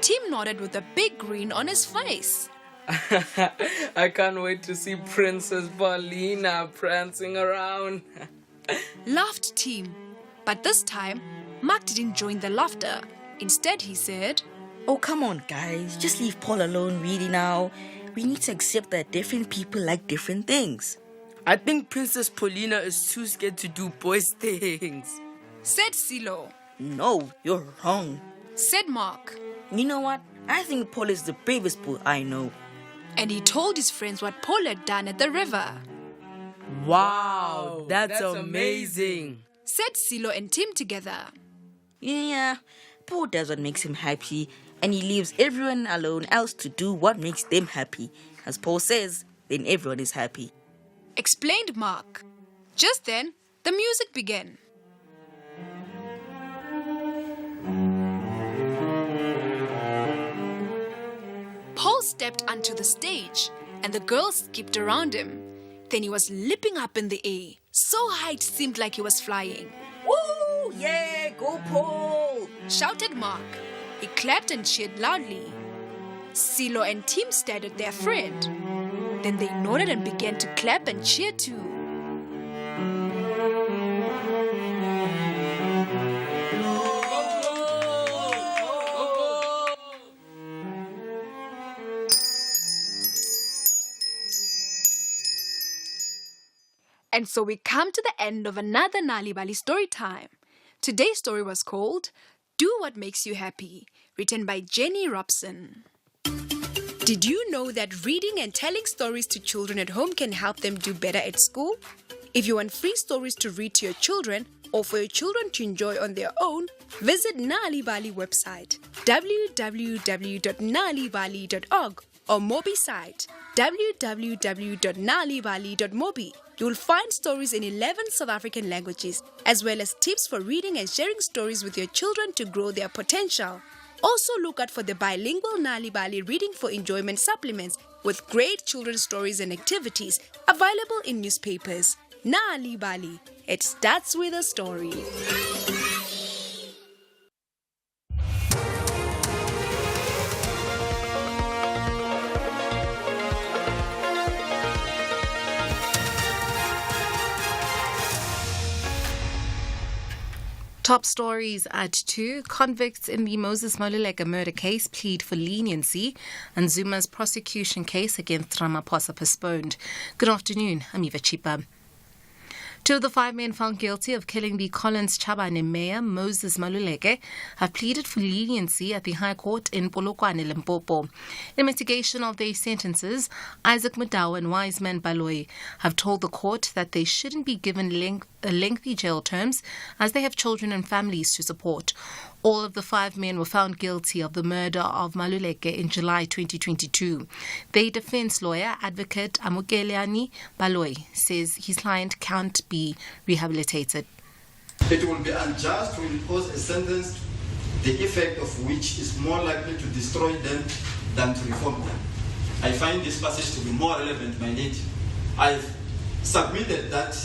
Tim nodded with a big grin on his face. I can't wait to see Princess Paulina prancing around, laughed Tim. But this time, Mark didn't join the laughter. Instead, he said, Oh, come on, guys. Just leave Paul alone really now. We need to accept that different people like different things. I think Princess Paulina is too scared to do boys' things, said Silo. No, you're wrong, said Mark. You know what? I think Paul is the bravest boy I know. And he told his friends what Paul had done at the river. Wow, that's amazing, said Silo and Tim together. Yeah, Paul does what makes him happy, and he leaves everyone alone else to do what makes them happy. As Paul says, then everyone is happy, explained Mark. Just then, the music began. Paul stepped onto the stage, and the girls skipped around him. Then he was leaping up in the air, so high it seemed like he was flying. Woo! Yeah, go Paul! Shouted Mark. He clapped and cheered loudly. Silo and Tim stared at their friend. Then they nodded and began to clap and cheer too. And so we come to the end of another Nali Bali story time. Today's story was called Do What Makes You Happy, written by Jenny Robson. Did you know that reading and telling stories to children at home can help them do better at school? If you want free stories to read to your children or for your children to enjoy on their own, visit Nali Bali website www.nalibali.org or Mobi site www.nalibali.mobi. You will find stories in 11 South African languages, as well as tips for reading and sharing stories with your children to grow their potential. Also look out for the bilingual Nali Bali Reading for Enjoyment supplements with great children's stories and activities available in newspapers. Nali Bali, it starts with a story. Top stories at 2. Convicts in the Moses Maluleka murder case plead for leniency, and Zuma's prosecution case against Ramaphosa postponed. Good afternoon, I'm Eva Chipa. 2 of the 5 men found guilty of killing the Collins Chabane mayor, Moses Maluleke, have pleaded for leniency at the High Court in Polokwane, Limpopo. In investigation of their sentences, Isaac Madao and Wiseman Baloyi have told the court that they shouldn't be given lengthy jail terms as they have children and families to support. All of the 5 men were found guilty of the murder of Maluleke in July 2022. Their defense lawyer, Advocate Amukeliani Baloyi, says his client can't be rehabilitated. It will be unjust to impose a sentence the effect of which is more likely to destroy them than to reform them. I find this passage to be more relevant, my lady. I've submitted that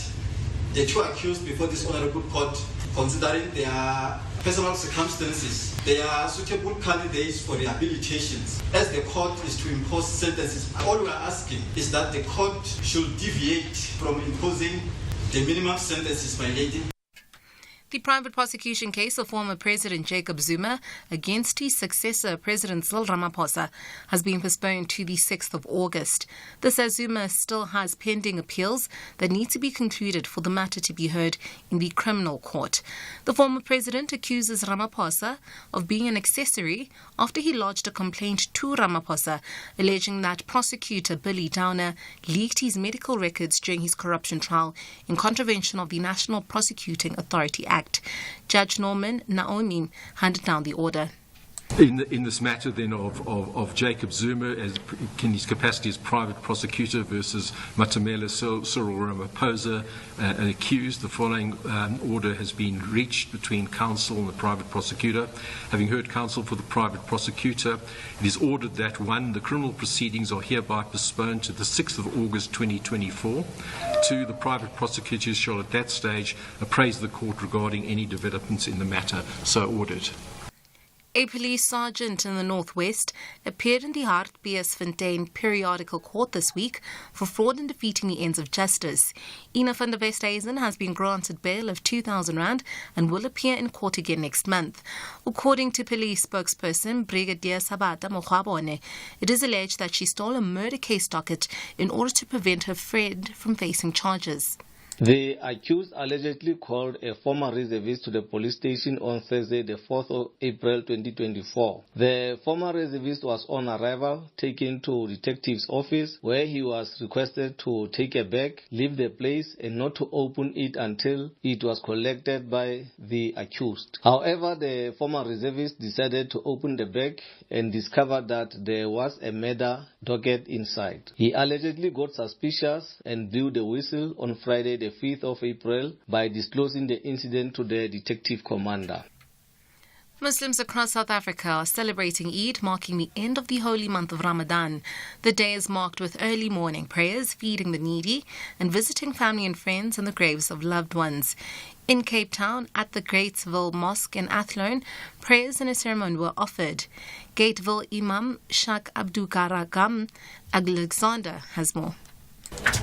the 2 accused before this honorable court, considering their personal circumstances, they are suitable candidates for rehabilitations. As the court is to impose sentences, all we are asking is that the court should deviate from imposing the minimum sentences, my lady. The private prosecution case of former President Jacob Zuma against his successor, President Cyril Ramaphosa, has been postponed to the 6th of August. This as Zuma still has pending appeals that need to be concluded for the matter to be heard in the criminal court. The former president accuses Ramaphosa of being an accessory after he lodged a complaint to Ramaphosa, alleging that prosecutor Billy Downer leaked his medical records during his corruption trial in contravention of the National Prosecuting Authority Act. Judge Norman Naomi handed down the order. In this matter then of Jacob Zuma in his capacity as private prosecutor versus Matamela Cyril Ramaphosa, an accused, the following order has been reached between counsel and the private prosecutor. Having heard counsel for the private prosecutor, it is ordered that 1, the criminal proceedings are hereby postponed to the 6th of August 2024. 2, the private prosecutor shall at that stage appraise the court regarding any developments in the matter so ordered. A police sergeant in the Northwest appeared in the Hartbeesfontein periodical court this week for fraud in defeating the ends of justice. Ina van der Westhuizen has been granted bail of R2,000 and will appear in court again next month. According to police spokesperson Brigadier Sabata Mokhwabone, it is alleged that she stole a murder case docket in order to prevent her friend from facing charges. The accused allegedly called a former reservist to the police station on Thursday, the 4th of April 2024. The former reservist was on arrival taken to detective's office where he was requested to take a bag, leave the place and not to open it until it was collected by the accused. However, the former reservist decided to open the bag and discovered that there was a murder docket inside. He allegedly got suspicious and blew the whistle on Friday, the 5th of April, by disclosing the incident to the detective commander. Muslims across South Africa are celebrating Eid, marking the end of the holy month of Ramadan. The day is marked with early morning prayers, feeding the needy, and visiting family and friends and the graves of loved ones. In Cape Town, at the Gatesville Mosque in Athlone, prayers and a ceremony were offered. Gatesville Imam Shak Abdukaragam Alexander has more.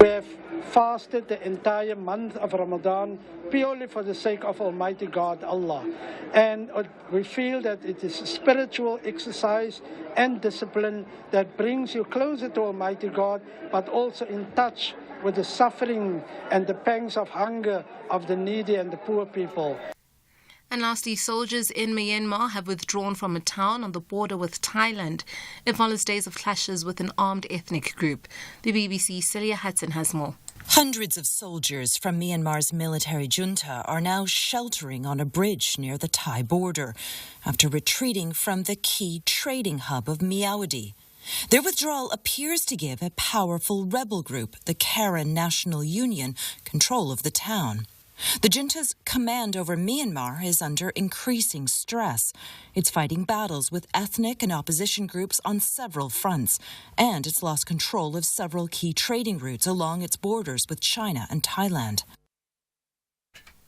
We have fasted the entire month of Ramadan purely for the sake of Almighty God, Allah. And we feel that it is a spiritual exercise and discipline that brings you closer to Almighty God, but also in touch with the suffering and the pangs of hunger of the needy and the poor people. And lastly, soldiers in Myanmar have withdrawn from a town on the border with Thailand. It follows days of clashes with an armed ethnic group. The BBC's Celia Hudson has more. Hundreds of soldiers from Myanmar's military junta are now sheltering on a bridge near the Thai border after retreating from the key trading hub of Myawaddy. Their withdrawal appears to give a powerful rebel group, the Karen National Union, control of the town. The junta's command over Myanmar is under increasing stress. It's fighting battles with ethnic and opposition groups on several fronts, and it's lost control of several key trading routes along its borders with China and Thailand.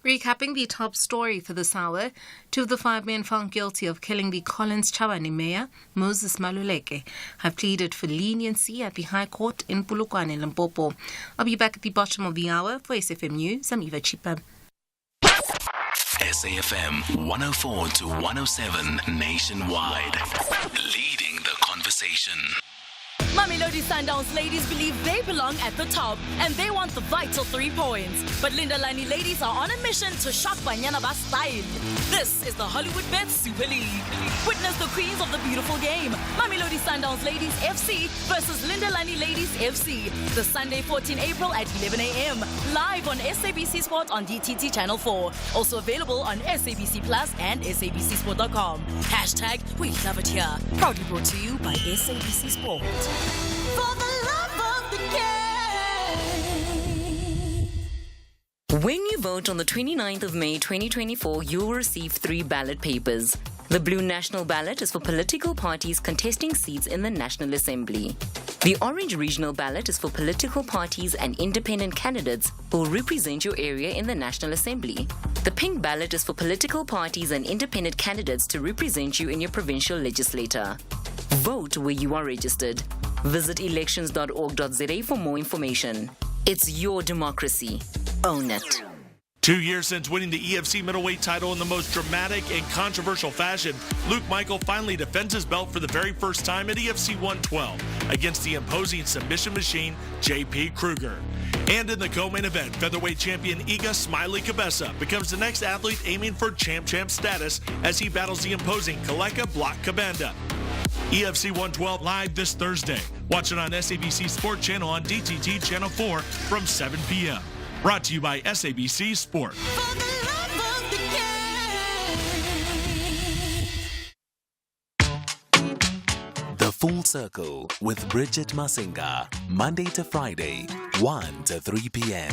Recapping the top story for this hour, 2 of the 5 men found guilty of killing the Collins Chabane mayor, Moses Maluleke, have pleaded for leniency at the High Court in Polokwane, Limpopo. I'll be back at the bottom of the hour. For SFM News, I'm Eva Chipa. SAFM 104 to 107 nationwide. Leading the conversation. Mamelodi Sundowns ladies believe they belong at the top and they want the vital 3 points. But Linda Lani ladies are on a mission to shock Banyana Bas style. This is the Hollywood Bet Super League. Witness the queens of the beautiful game. Mamelodi Sundowns ladies FC versus Linda Lani ladies FC. The Sunday 14 April at 11 a.m. Live on SABC Sport on DTT Channel 4. Also available on SABC Plus and SABCSport.com. Hashtag we love it here. Proudly brought to you by SABC Sport. For the love of the game. When you vote on the 29th of May 2024, you'll receive 3 ballot papers. The blue national ballot is for political parties contesting seats in the National Assembly. The orange regional ballot is for political parties and independent candidates who will represent your area in the National Assembly. The pink ballot is for political parties and independent candidates to represent you in your provincial legislature. Vote where you are registered. Visit elections.org.za for more information. It's your democracy. Own it. 2 years since winning the EFC middleweight title in the most dramatic and controversial fashion, Luke Michael finally defends his belt for the very first time at EFC 112 against the imposing submission machine, J.P. Kruger. And in the co-main event, featherweight champion Iga Smiley Cabeza becomes the next athlete aiming for champ status as he battles the imposing Kaleka Block Kabanda. EFC 112 live this Thursday. Watch it on SABC Sport Channel on DTT Channel 4 from 7 p.m. Brought to you by SABC Sport. The Full Circle with Bridget Masinga. Monday to Friday, 1 to 3 p.m.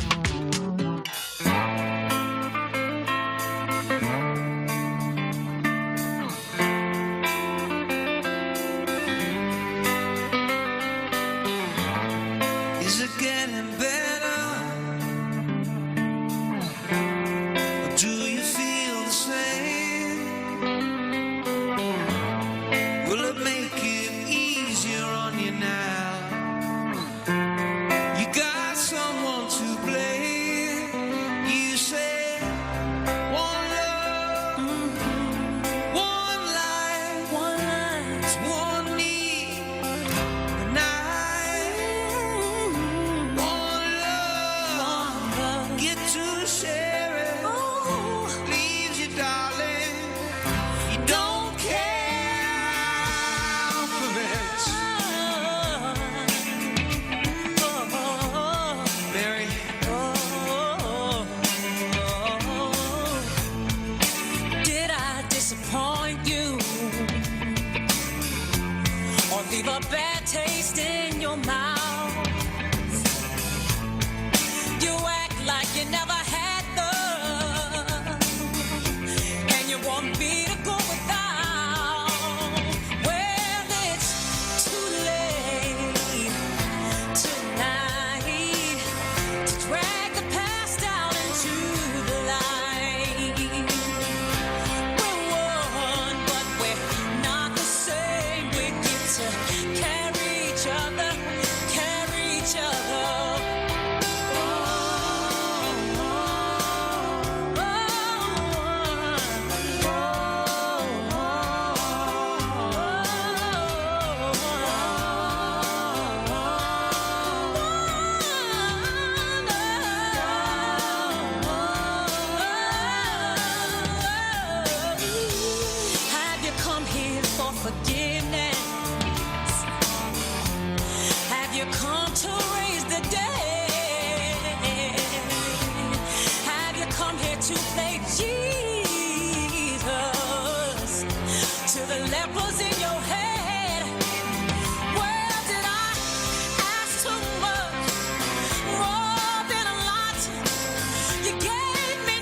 You gave me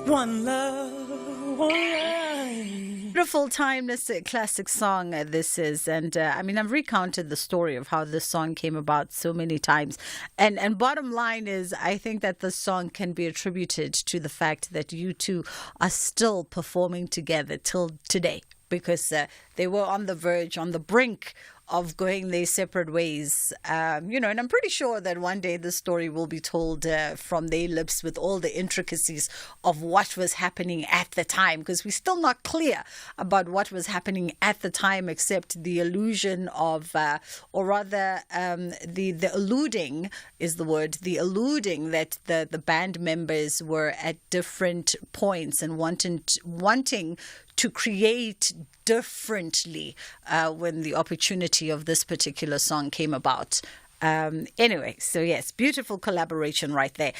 One love, one life. Beautiful, timeless classic song this is. And I mean, I've recounted the story of how this song came about so many times. And bottom line is, I think that this song can be attributed to the fact that you two are still performing together till today. Because they were on the verge, on the brink of going their separate ways. And I'm pretty sure that one day this story will be told from their lips with all the intricacies of what was happening at the time, because we're still not clear about what was happening at the time, except the illusion of, the alluding is the word, the alluding that the band members were at different points and wanting to create differently when the opportunity of this particular song came about. Anyway, so yes, beautiful collaboration right there.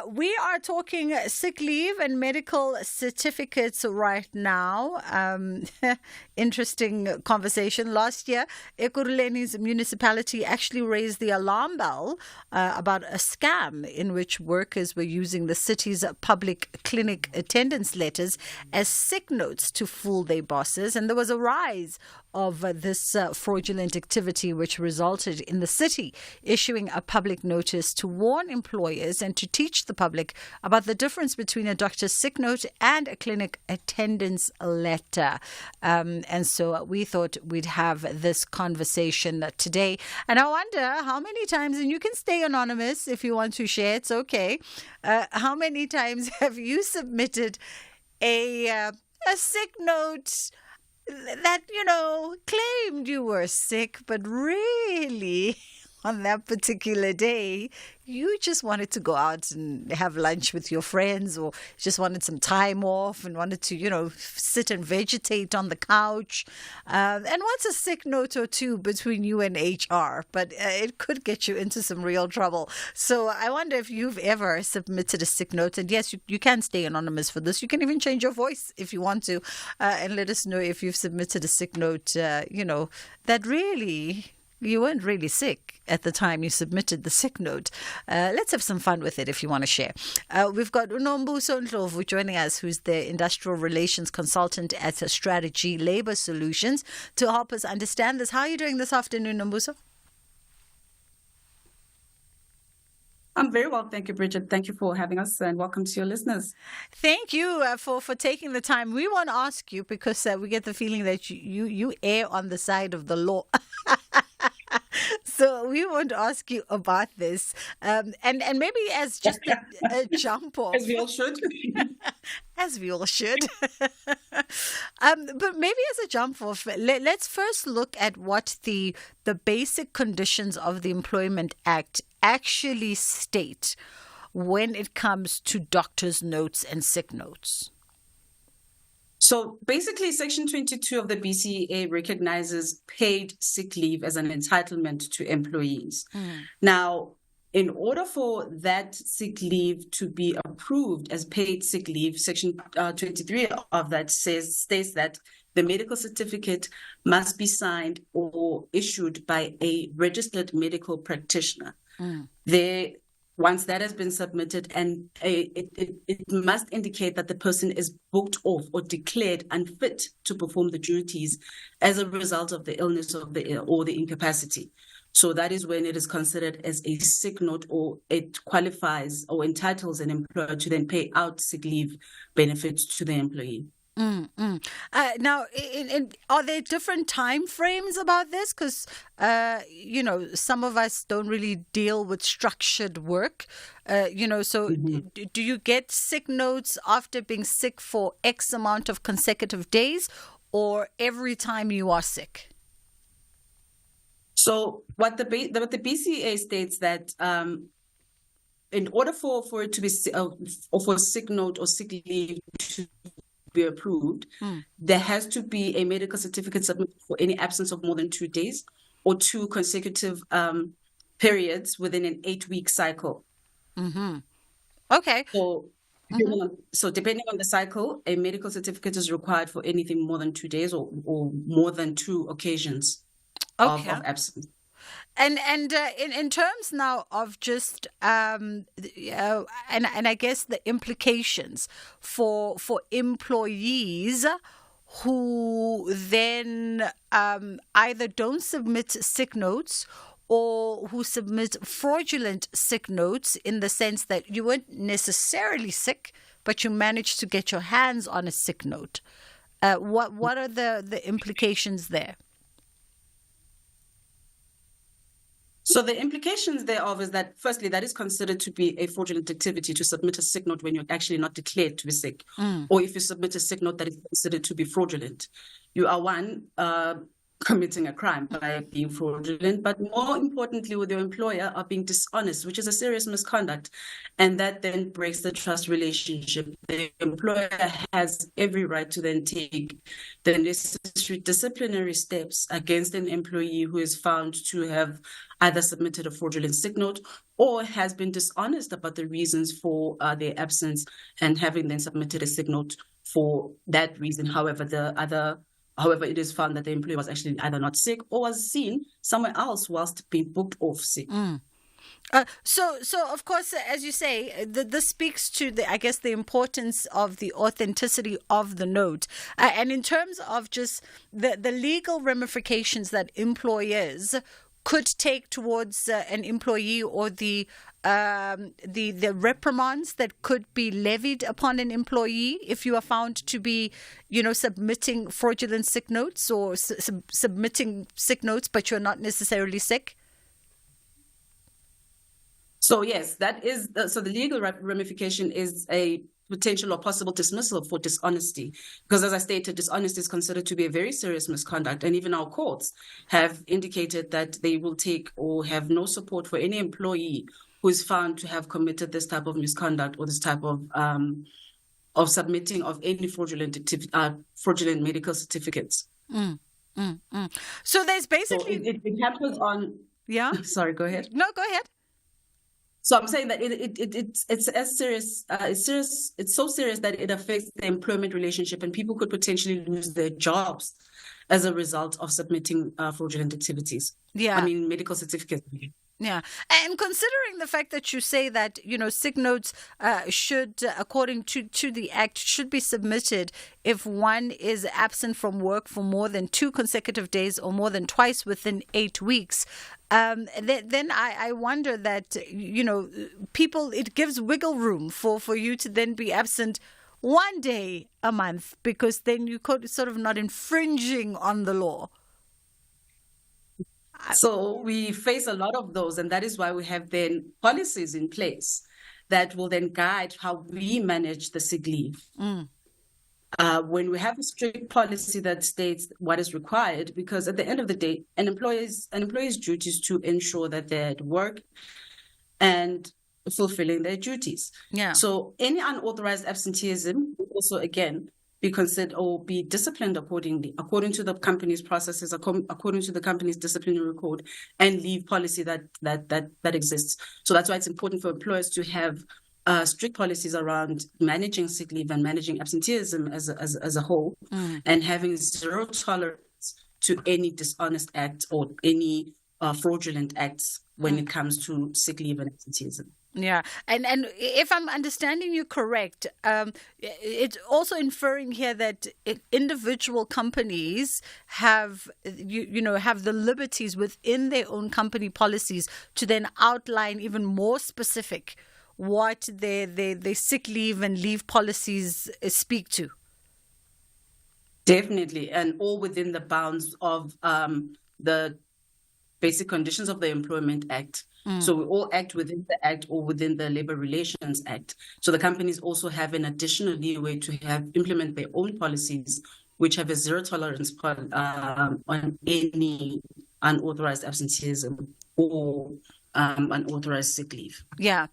We are talking sick leave and medical certificates right now. Interesting conversation. Last year, Ekurhuleni's municipality actually raised the alarm bell about a scam in which workers were using the city's public clinic attendance letters as sick notes to fool their bosses. And there was a rise of this fraudulent activity, which resulted in the city issuing a public notice to warn employers and to teach the public about the difference between a doctor's sick note and a clinic attendance letter. And so we thought we'd have this conversation today. And I wonder how many times, and you can stay anonymous if you want to share, it's okay. How many times have you submitted a sick note that, claimed you were sick, but really on that particular day, you just wanted to go out and have lunch with your friends, or just wanted some time off and wanted to, sit and vegetate on the couch. And what's a sick note or two between you and HR? But it could get you into some real trouble. So I wonder if you've ever submitted a sick note. And yes, you can stay anonymous for this. You can even change your voice if you want to, and let us know if you've submitted a sick note, that really you weren't really sick at the time you submitted the sick note. Let's have some fun with it if you want to share. We've got Unombuso Ndlovu joining us, who's the Industrial Relations Consultant at Strategy Labour Solutions, to help us understand this. How are you doing this afternoon, Nombuso? I'm very well, thank you, Bridget. Thank you for having us, and welcome to your listeners. Thank you for taking the time. We want to ask you because we get the feeling that you err on the side of the law. So we want to ask you about this, and maybe as just a jump off. As we all should. As we all should. But maybe as a jump off, let's first look at what the basic conditions of the Employment Act actually state when it comes to doctors' notes and sick notes. So basically, Section 22 of the BCEA recognizes paid sick leave as an entitlement to employees. Now, in order for that sick leave to be approved as paid sick leave, Section 23 of that states that the medical certificate must be signed or issued by a registered medical practitioner. Once that has been submitted, and it must indicate that the person is booked off or declared unfit to perform the duties as a result of the illness or the incapacity. So that is when it is considered as a sick note, or it qualifies or entitles an employer to then pay out sick leave benefits to the employee. Now, are there different time frames about this? Because, some of us don't really deal with structured work. So do you get sick notes after being sick for X amount of consecutive days, or every time you are sick? So what the BCA states that in order for it to be or for sick note or sick leave to be approved, there has to be a medical certificate submitted for any absence of more than 2 days or 2 consecutive periods within an 8-week cycle. Okay. So depending on the cycle, a medical certificate is required for anything more than 2 days or more than 2 occasions of absence. And in terms now of just and I guess the implications for employees who then either don't submit sick notes or who submit fraudulent sick notes, in the sense that you weren't necessarily sick, but you managed to get your hands on a sick note. What are the implications there? So the implications thereof is that, firstly, that is considered to be a fraudulent activity to submit a sick note when you're actually not declared to be sick. Or if you submit a sick note that is considered to be fraudulent. You are committing a crime by being fraudulent, but more importantly, with your employer, are being dishonest, which is a serious misconduct. And that then breaks the trust relationship. The employer has every right to then take the necessary disciplinary steps against an employee who is found to have either submitted a fraudulent sick note or has been dishonest about the reasons for their absence, and having then submitted a sick note for that reason. However, it is found that the employee was actually either not sick or was seen somewhere else whilst being booked off sick. So of course, as you say, this speaks to the importance of the authenticity of the note, and in terms of just the legal ramifications that employers could take towards an employee, or the reprimands that could be levied upon an employee if you are found to be, submitting fraudulent sick notes, or submitting sick notes, but you're not necessarily sick. So yes, that is so the legal ramification is a potential or possible dismissal for dishonesty, because, as I stated, dishonesty is considered to be a very serious misconduct, and even our courts have indicated that they will take or have no support for any employee who is found to have committed this type of misconduct, or this type of submitting of any fraudulent medical certificates. So there's basically it happens on. Yeah. Sorry, go ahead. No, go ahead. So I'm saying that it's as serious. It's so serious that it affects the employment relationship, and people could potentially lose their jobs as a result of submitting fraudulent activities. Yeah. Medical certificates. Yeah. And considering the fact that you say that, sick notes should, according to the Act, should be submitted if one is absent from work for more than 2 consecutive days or more than twice within 8 weeks, then I wonder that, people, it gives wiggle room for you to then be absent 1 day a month, because then you could sort of not infringing on the law. So we face a lot of those, and that is why we have then policies in place that will then guide how we manage the sick leave. When we have a strict policy that states what is required, because at the end of the day, an employee's duty is to ensure that they're at work and fulfilling their duties. Yeah. So any unauthorized absenteeism will also, again, be considered or be disciplined accordingly, according to the company's processes, according to the company's disciplinary code and leave policy that exists. So that's why it's important for employers to have strict policies around managing sick leave and managing absenteeism as a whole, and having zero tolerance to any dishonest act or any fraudulent acts when it comes to sick leave and absenteeism. Yeah, and if I'm understanding you correct, it's also inferring here that individual companies have have the liberties within their own company policies to then outline even more specific what their sick leave and leave policies speak to. Definitely, and all within the bounds of the basic conditions of the Employment Act. So we all act within the Act or within the Labour Relations Act. So the companies also have an additional leeway to implement their own policies, which have a zero tolerance on any unauthorized absenteeism or unauthorized sick leave. Yeah.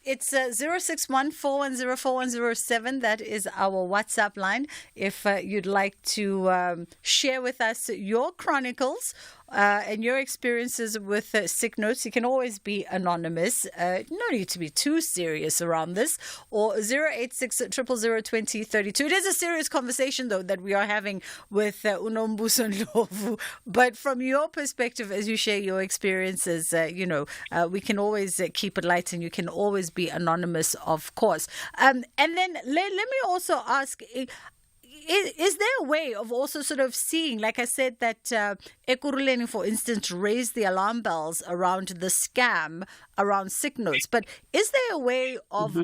It's 0614104107. That is our WhatsApp line. If you'd like to share with us your chronicles and your experiences with sick notes, you can always be anonymous. No need to be too serious around this. Or 086-000-2032. It is a serious conversation, though, that we are having with Unombuso Ndlovu. But from your perspective, as you share your experiences, we can always keep it light, and you can always be anonymous, of course. And then let me also ask, is there a way of also sort of seeing, like I said, that Ekurhuleni, for instance, raised the alarm bells around the scam around sick notes, but is there a way of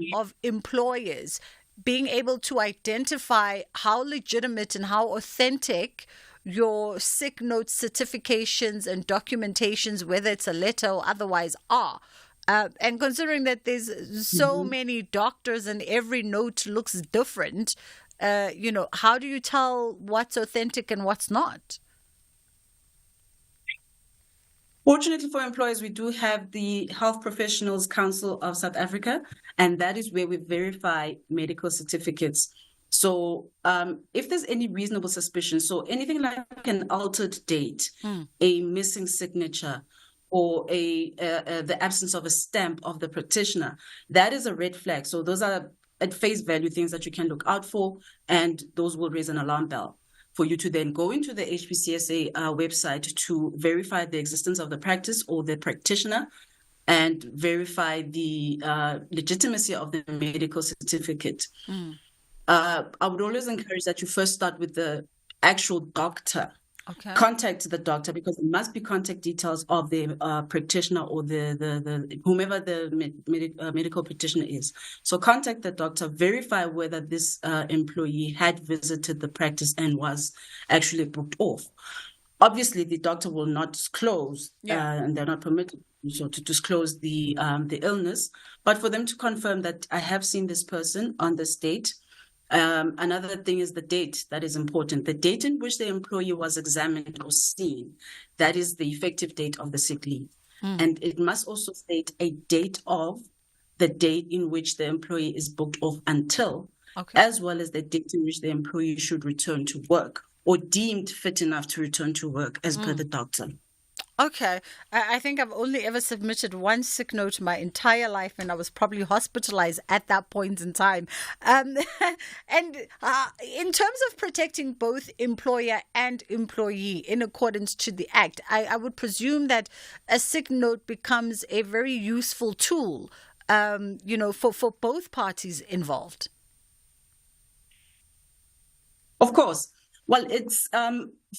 employers being able to identify how legitimate and how authentic your sick note certifications and documentations, whether it's a letter or otherwise, are? And considering that there's so many doctors and every note looks different, how do you tell what's authentic and what's not? Fortunately for employers, we do have the Health Professionals Council of South Africa, and that is where we verify medical certificates. So if there's any reasonable suspicion, so anything like an altered date, a missing signature, or the absence of a stamp of the practitioner, that is a red flag. So those are at face value things that you can look out for, and those will raise an alarm bell for you to then go into the HPCSA website to verify the existence of the practice or the practitioner and verify the legitimacy of the medical certificate. I would always encourage that you first start with the actual doctor. Okay. Contact the doctor, because it must be contact details of the practitioner or the whomever the medical practitioner is. So contact the doctor, verify whether this employee had visited the practice and was actually booked off. Obviously, the doctor will not disclose, and they're not permitted to disclose the illness, but for them to confirm that I have seen this person on this date. Another thing is the date. That is important. The date in which the employee was examined or seen, that is the effective date of the sick leave. And it must also state a date of the date in which the employee is booked off until, as well as the date in which the employee should return to work or deemed fit enough to return to work as per the doctor. Okay. I think I've only ever submitted one sick note my entire life, and I was probably hospitalized at that point in time. And in terms of protecting both employer and employee in accordance to the Act, I would presume that a sick note becomes a very useful tool, for both parties involved. Of course. Well, it's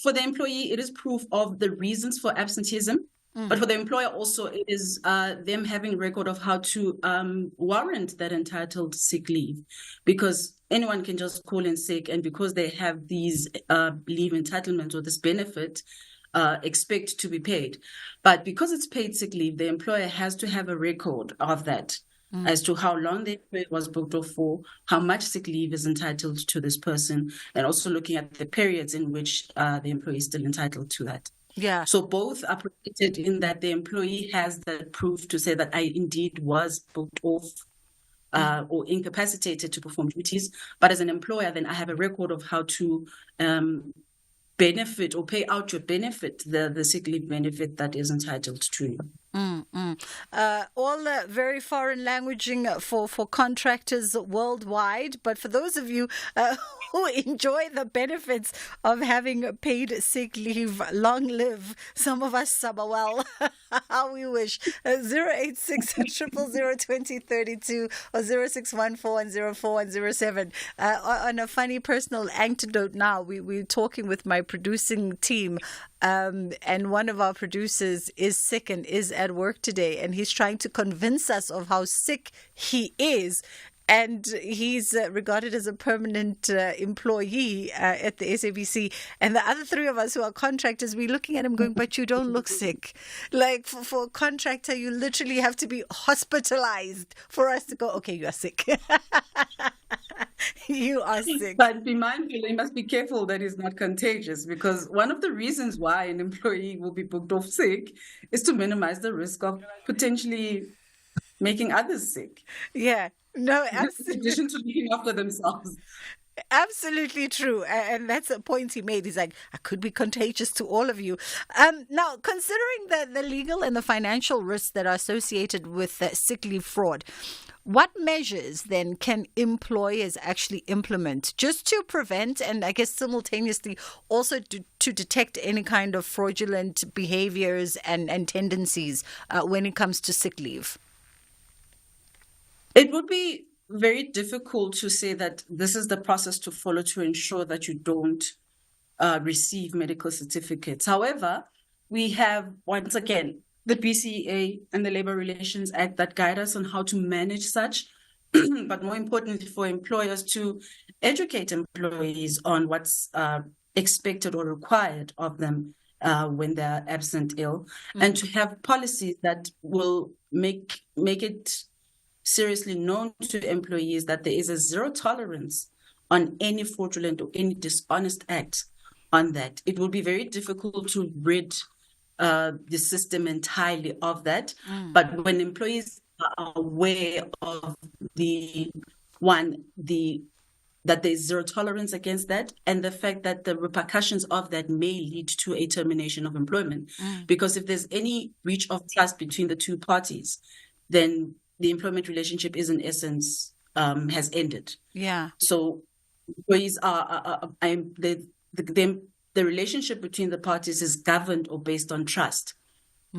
for the employee, it is proof of the reasons for absenteeism. But for the employer also, it is them having record of how to warrant that entitled sick leave. Because anyone can just call in sick, and because they have these leave entitlements or this benefit, expect to be paid. But because it's paid sick leave, the employer has to have a record of that. As to how long the employee was booked off for, how much sick leave is entitled to this person, and also looking at the periods in which the employee is still entitled to that. Yeah. So both are protected in that the employee has the proof to say that I indeed was booked off or incapacitated to perform duties. But as an employer, then I have a record of how to benefit or pay out your benefit, the sick leave benefit that is entitled to you. All very foreign languaging for contractors worldwide, but for those of you who enjoy the benefits of having paid sick leave, long live some of us, Sabawell. How we wish. 086-000-2032 or 0614-104-107. On a funny personal anecdote now, we're talking with my producing team, and one of our producers is sick and is at work today, and he's trying to convince us of how sick he is. and he's regarded as a permanent employee at the SABC. And the other three of us who are contractors, we're looking at him going, but you don't look sick. Like for a contractor, you literally have to be hospitalized for us to go, okay, you are sick. You are sick. But be mindful, you must be careful that it's not contagious, because one of the reasons why an employee will be booked off sick is to minimize the risk of potentially making others sick. Yeah, no, absolutely. In addition to looking after themselves. Absolutely true. And that's a point he made. He's like, I could be contagious to all of you. Now, considering the legal and the financial risks that are associated with sick leave fraud, what measures then can employers actually implement just to prevent and I guess simultaneously also to detect any kind of fraudulent behaviors and tendencies when it comes to sick leave? It would be very difficult to say that this is the process to follow to ensure that you don't receive medical certificates. However, we have, once again, the BCA and the Labor Relations Act that guide us on how to manage such, but more importantly for employers to educate employees on what's expected or required of them when they're absent ill, and to have policies that will make it seriously known to employees that there is a zero tolerance on any fraudulent or any dishonest act on that. It will be very difficult to rid the system entirely of that. But when employees are aware of that there's zero tolerance against that, and the fact that the repercussions of that may lead to a termination of employment. Because if there's any breach of trust between the two parties, then the employment relationship is in essence has ended. Yeah. So employees the relationship between the parties is governed or based on trust.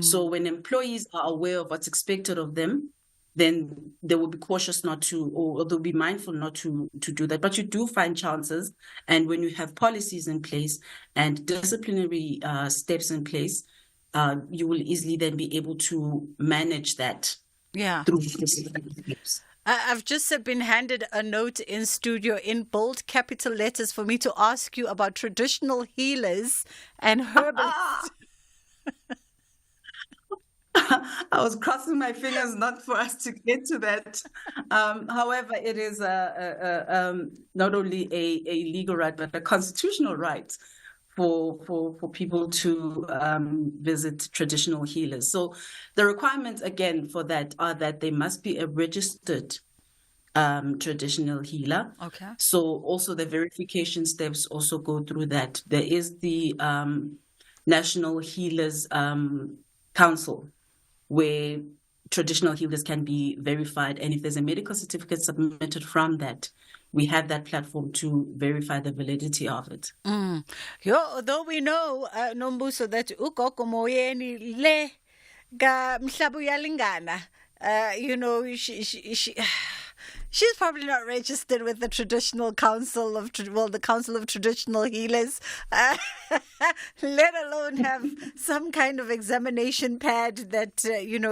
So when employees are aware of what's expected of them, then they will be cautious not to, or they'll be mindful not to do that. But you do find chances, and when you have policies in place and disciplinary steps in place, you will easily then be able to manage that. Yeah. Through steps. I've just been handed a note in studio in bold capital letters for me to ask you about traditional healers and herbalists. I was crossing my fingers not for us to get to that. However, it is not only a legal right, but a constitutional right for people to visit traditional healers. So the requirements, again, for that are that they must be a registered traditional healer. Okay. So also the verification steps also go through that. There is the National Healers Council, where traditional healers can be verified. And if there's a medical certificate submitted from that, we have that platform to verify the validity of it. Although we know, Nombuso, that ugogo moyeni le ga mhlabu yalingana, she's probably not registered with the Traditional Council of, the Council of Traditional Healers, let alone have some kind of examination pad that,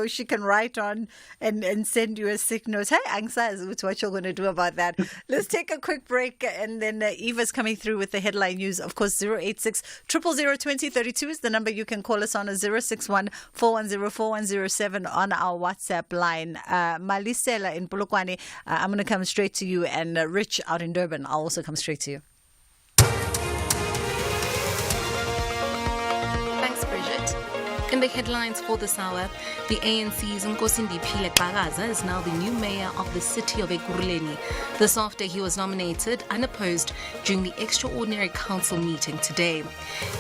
she can write on and send you a sick note. Hey, Angsa, what you're going to do about that. Let's take a quick break, and then Eva's coming through with the headline news. Of course, 086 000 2032 is the number you can call us on, 061 410 4107 on our WhatsApp line. Malisela in Polokwane, I'm going to come straight to you, and Rich out in Durban, I'll also come straight to you. Thanks, Bridget. In the headlines for this hour, the ANC's Nkosindiphi Xakaza is now the new mayor of the city of Ekurhuleni. This after he was nominated unopposed during the extraordinary council meeting today.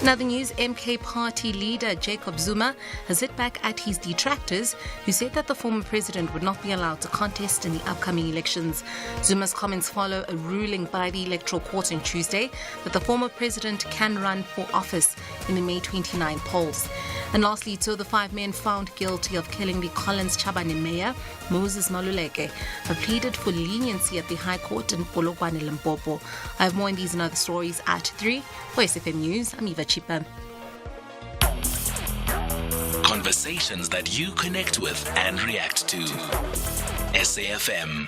In other news, MK party leader Jacob Zuma has hit back at his detractors who said that the former president would not be allowed to contest in the upcoming elections. Zuma's comments follow a ruling by the Electoral Court on Tuesday that the former president can run for office in the May 29 polls. And lastly, two of the 5 men found guilty of killing the Collins Chabane mayor, Moses Maluleke, have pleaded for leniency at the High Court in Polokwane, Limpopo. I have more on these and other stories at 3. For SFM News, I'm Eva Chipa. Conversations that you connect with and react to. SAFM.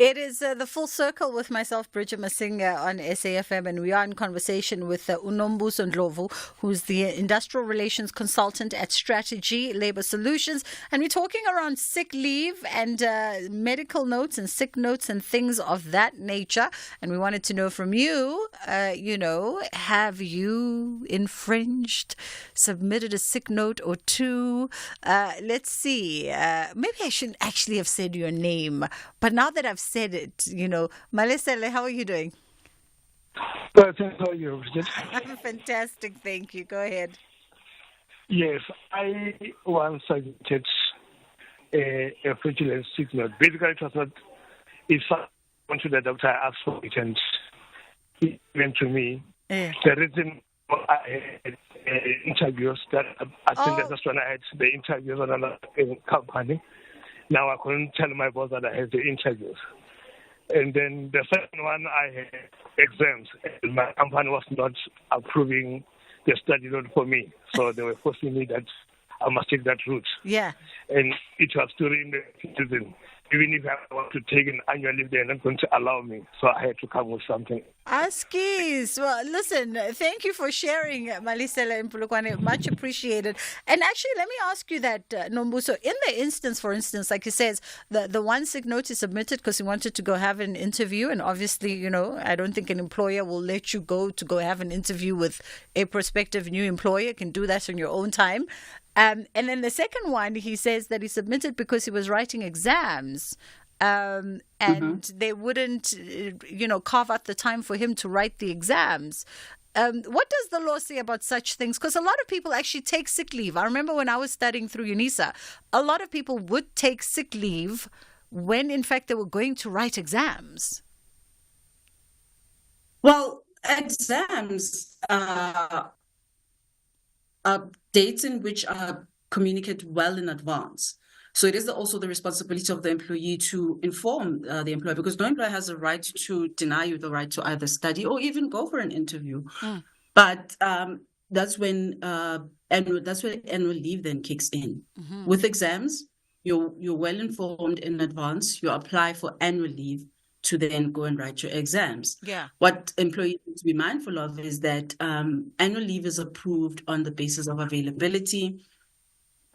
It is the Full Circle with myself, Bridget Masinga, on SAFM, and we are in conversation with Unombuso Ndlovu, who's the Industrial Relations Consultant at Strategy Labour Solutions, and we're talking around sick leave and medical notes and sick notes and things of that nature. And we wanted to know from you, have you infringed, submitted a sick note or two? Let's see. Maybe I shouldn't actually have said your name, but now that I've said it, Malesele, how are you doing? Well, how are you, Bridget? I'm fantastic, thank you. Go ahead. Yes, I once submitted a fraudulent sick note. Basically, it was not. If I went to the doctor, I asked for it, and he went to me. The reason I had interviews that I think that's when I had the interviews on another company. Now I couldn't tell my boss that I had the interviews. And then the second one, I had exams, and my company was not approving the study loan for me. So they were forcing me that I must take that route. Yeah. And it was during the season. Even if I want to take an annual leave, they're not going to allow me. So I had to come with something. Askies. Well, listen, thank you for sharing, Malisela and Pulukwane. Much appreciated. And actually, let me ask you that, Nombuso, in the instance, for instance, like he says, the one sick note is submitted because he wanted to go have an interview. And obviously, I don't think an employer will let you go to go have an interview with a prospective new employer. You can do that on your own time. And then the second one, he says that he submitted because he was writing exams. And they wouldn't, carve out the time for him to write the exams. What does the law say about such things? Because a lot of people actually take sick leave. I remember when I was studying through UNISA, a lot of people would take sick leave when, in fact, they were going to write exams. Well, exams are dates in which are communicated well in advance. So it is also the responsibility of the employee to inform the employer, because no employer has a right to deny you the right to either study or even go for an interview. But that's when annual leave then kicks in. With exams, you're well informed in advance. You apply for annual leave to then go and write your exams. Yeah. What employees need to be mindful of is that annual leave is approved on the basis of availability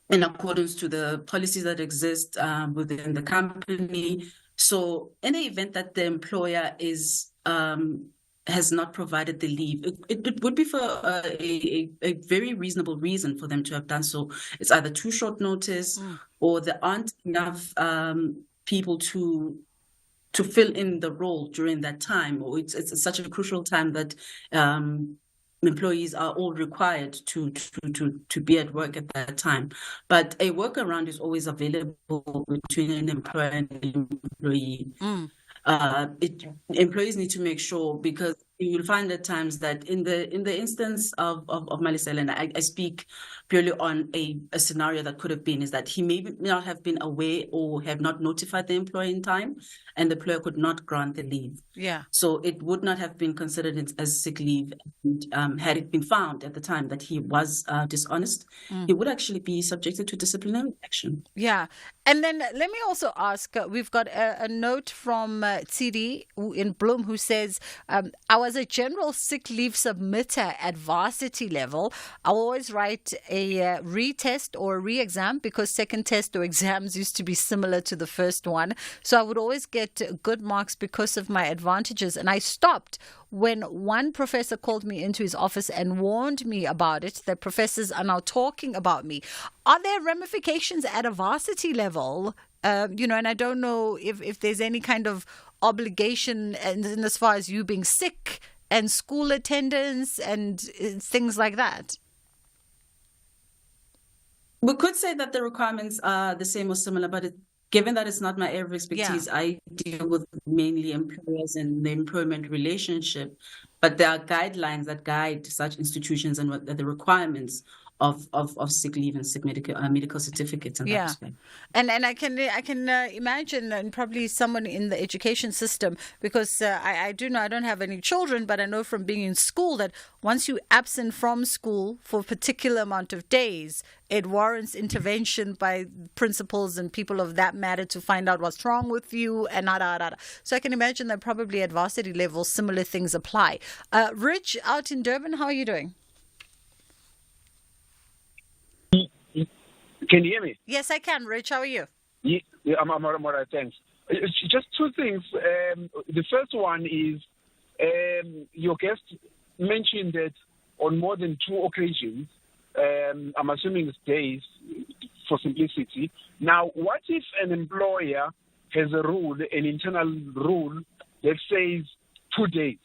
in accordance to the policies that exist within the company. So in the event that the employer has not provided the leave, it would be for a very reasonable reason for them to have done so. It's either too short notice or there aren't enough people to fill in the role during that time, or it's such a crucial time that employees are all required to be at work at that time. But a workaround is always available between an employer and an employee. Employees need to make sure, because you'll find at times that in the instance of Malisela, and I speak purely on a scenario that could have been, is that he may not have been aware or have not notified the employer in time, and the employer could not grant the leave. Yeah. So it would not have been considered as sick leave. And, had it been found at the time that he was dishonest, he would actually be subjected to disciplinary action. Yeah. And then let me also ask, we've got a note from Tsidi in Bloom who says, I was a general sick leave submitter at varsity level. I always write a retest or a re-exam because second test or exams used to be similar to the first one. So I would always get good marks because of my advantages. And I stopped when one professor called me into his office and warned me about it, that professors are now talking about me. Are there ramifications at a varsity level? And I don't know if there's any kind of obligation and as far as you being sick and school attendance and things like that. We could say that the requirements are the same or similar, but given that it's not my area of expertise, I deal with mainly employers and the employment relationship. But there are guidelines that guide such institutions, and what the requirements of sick leave and sick medical certificates in that respect. And I can imagine, and probably someone in the education system, because I do know, I don't have any children, but I know from being in school that once you absent from school for a particular amount of days, it warrants intervention by principals and people of that matter to find out what's wrong with you and So I can imagine that probably at varsity level, similar things apply. Rich, out in Durban, how are you doing? Can you hear me? Yes, I can. Rich, how are you? Yeah, I'm all right, thanks. Just two things. The first one is your guest mentioned that on more than 2 occasions, I'm assuming it's days for simplicity. Now, what if an employer has a rule, an internal rule that says 2 days?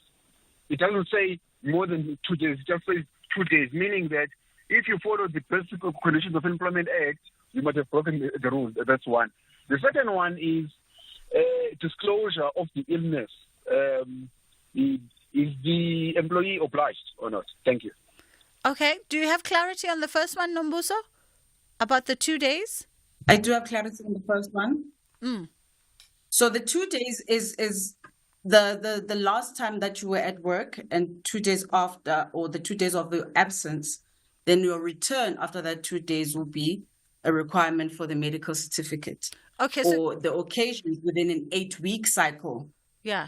It doesn't say more than 2 days. It just says 2 days, meaning that if you follow the Basic Conditions of Employment Act, you might have broken the rule. That's one. The second one is disclosure of the illness. Is the employee obliged or not? Thank you. Okay. Do you have clarity on the first one, Nombuso? About the 2 days? I do have clarity on the first one. So the 2 days is the last time that you were at work and 2 days after, or the 2 days of the absence. Then your return after that 2 days will be a requirement for the medical certificate. Okay, or the occasions within an 8-week cycle. Yeah.